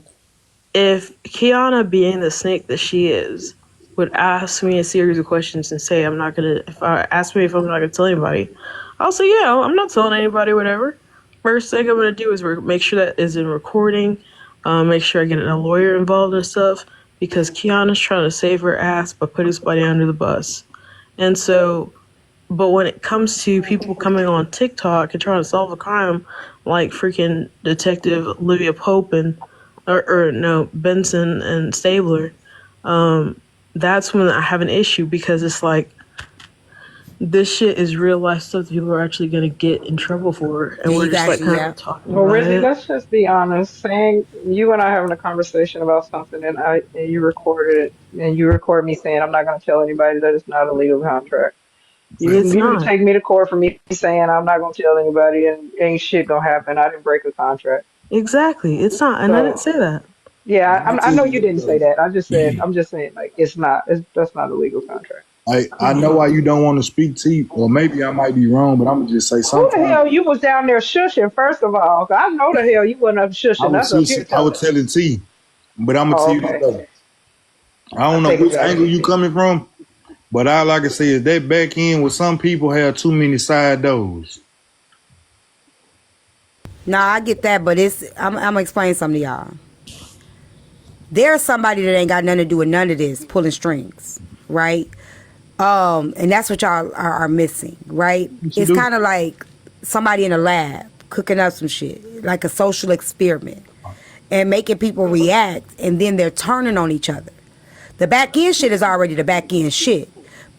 If Kiana, being the snake that she is, would ask me a series of questions and say, if I'm not gonna tell anybody, I'll say, yeah, I'm not telling anybody, whatever. First thing I'm gonna do is make sure that is in recording, make sure I get a lawyer involved and stuff, because Kiana's trying to save her ass by putting somebody under the bus. And so, but when it comes to people coming on TikTok and trying to solve a crime, like freaking Detective Olivia Pope and Benson and Stabler, that's when I have an issue, because it's like, this shit is real life stuff that people are actually gonna get in trouble for, and we're just like kind of talking about Rizzy, it. let's just be honest. Saying you and I having a conversation about something, and you recorded it, and you record me saying I'm not gonna tell anybody that it's not a legal contract. You can take me to court for me saying I'm not gonna tell anybody, and ain't shit gonna happen. I didn't break a contract. Exactly, it's not, and I didn't say that. Yeah, I know you didn't say that. I'm just saying, like, that's not a legal contract. I know why you don't want to speak to, or maybe I might be wrong, but I'm gonna just say something. Who the hell you was down there shushing? First of all, I know the hell you wasn't up shushing us up here. I was telling T, but I'm gonna tell you this though. I don't know which angle you coming from, but all I can say is that back end with some people have too many side doors. Nah, I get that, but I'm gonna explain something to y'all. There's somebody that ain't got nothing to do with none of this, pulling strings, right? And that's what y'all are missing, right? It's kind of like somebody in a lab cooking up some shit, like a social experiment, and making people react, and then they're turning on each other. The back end shit is already the back end shit,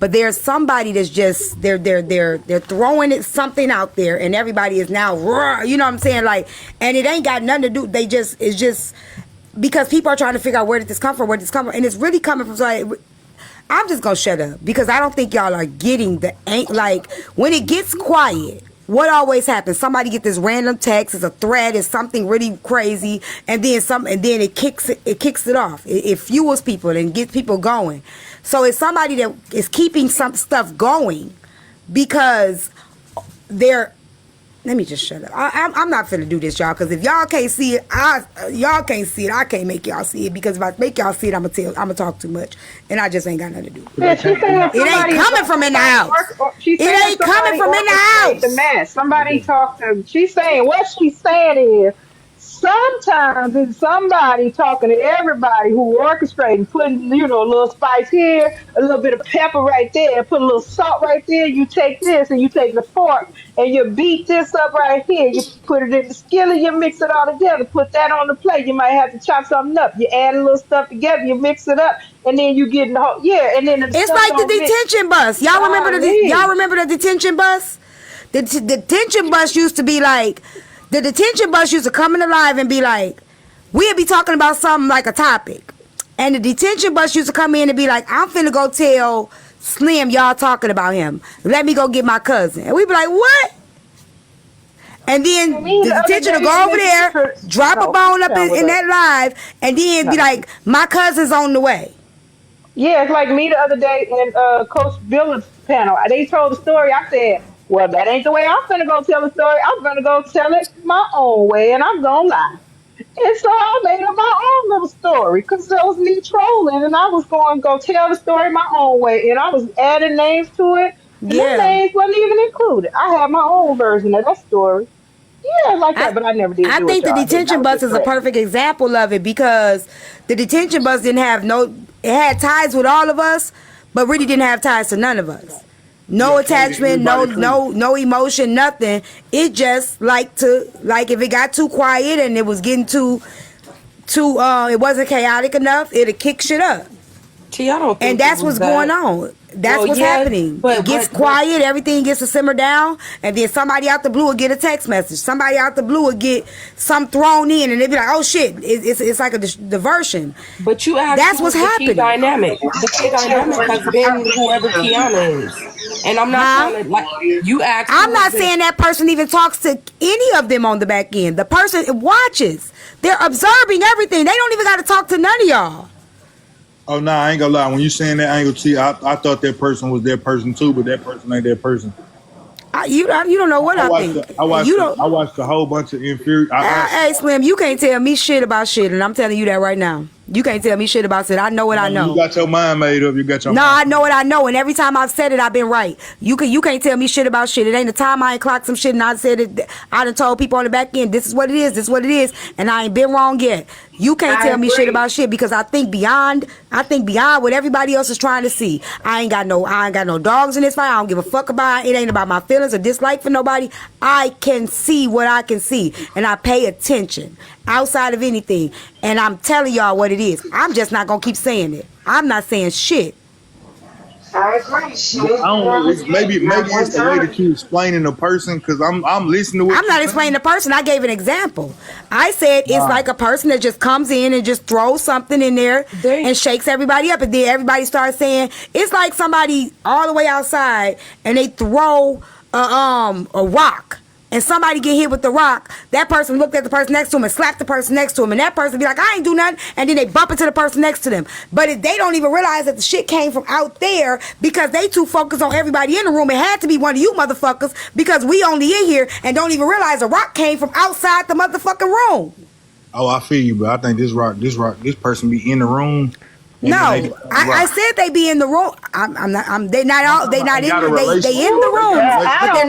but there's somebody that's just they're throwing something out there, and everybody is now, you know what I'm saying? Like, and it ain't got nothing to do. It's just because people are trying to figure out where did this come from, and it's really coming from like. I'm just gonna shut up because I don't think y'all are getting like when it gets quiet. What always happens? Somebody get this random text, it's a thread, it's something really crazy, and then it kicks it off. It fuels people and gets people going. So it's somebody that is keeping some stuff going because they're. Let me just shut up. I'm not finna do this, y'all, because if y'all can't see it, y'all can't see it. I can't make y'all see it, because if I make y'all see it, I'm gonna talk too much, and I just ain't got nothing to do with it. It ain't coming from in the house. It ain't coming from in the house. The mess. Somebody talk to. She's saying what she's saying is sometimes it's somebody talking to everybody who orchestrating, putting a little spice here, a little bit of pepper right there, put a little salt right there. You take this and you take the fork and you beat this up right here. You put it in the skillet, you mix it all together, put that on the plate. You might have to chop something up. You add a little stuff together, you mix it up, and then you get the whole and then it's like the detention bus. Y'all remember the detention bus? The detention bus used to be like. The detention bus used to come in alive and be like, we'd be talking about something like a topic. And the detention bus used to come in and be like, I'm finna go tell Slim y'all talking about him. Let me go get my cousin. And we'd be like, what? And then the detention will go over there, drop a bone up in that live, and then be like, my cousin's on the way. Yeah, it's like me the other day in Coach Billard's panel. They told the story. I said, well, that ain't the way I'm going to go tell the story. I'm going to go tell it my own way, and I'm going to lie. And so I made up my own little story because that was me trolling, and I was going to go tell the story my own way, and I was adding names to it. And the names wasn't even included. I had my own version of that story. Yeah, like that, but I never did. I think the detention bus is a perfect example of it, because the detention bus didn't have it had ties with all of us, but really didn't have ties to none of us. No attachment, no emotion, nothing. It just like if it got too quiet and it was getting too it wasn't chaotic enough, it'd kick shit up. And that's what's going on. That's what's happening. It gets quiet, everything gets to simmer down, and then somebody out the blue will get a text message. Somebody out the blue will get some thrown in, and they'll be like, "Oh shit!" It's like a diversion. But you asked, that's what's happening. The dynamic has been whoever Kiana is, and I'm not trying to, like you asked. I'm not saying that person even talks to any of them on the back end. The person watches. They're observing everything. They don't even got to talk to none of y'all. Oh, nah, I ain't gonna lie. When you saying that, I ain't gonna see. I thought that person was their person too, but that person ain't their person. You don't know what I think. I watched a whole bunch of inferior. Hey, Slim, you can't tell me shit about shit, and I'm telling you that right now. You can't tell me shit about shit. I know what I know. You got your mind made up. I know what I know, and every time I've said it, I've been right. You can't tell me shit about shit. It ain't the time I ain't clocked some shit and I said it. I done told people on the back end, this is what it is, and I ain't been wrong yet. You can't tell me shit about shit because I think beyond what everybody else is trying to see. I ain't got no dogs in this fight. I don't give a fuck about it. It ain't about my feelings or dislike for nobody. I can see what I can see, and I pay attention outside of anything. And I'm telling y'all what it is. I'm just not gonna keep saying it. I'm not saying shit. I agree. I don't know. Maybe it's the way that you explaining the person because I'm listening to what I'm not explaining the person. I gave an example. I said it's like a person that just comes in and just throws something in there and shakes everybody up, and then everybody starts saying it's like somebody all the way outside and they throw a rock. And somebody get hit with the rock, that person looked at the person next to him and slapped the person next to him, and that person be like, I ain't do nothing, and then they bump into the person next to them. But if they don't even realize that the shit came from out there because they too focused on everybody in the room. It had to be one of you motherfuckers because we only in here and don't even realize a rock came from outside the motherfucking room. Oh, I feel you, but I think this person be in the room. No, I said they be in the room. They in the room, but they're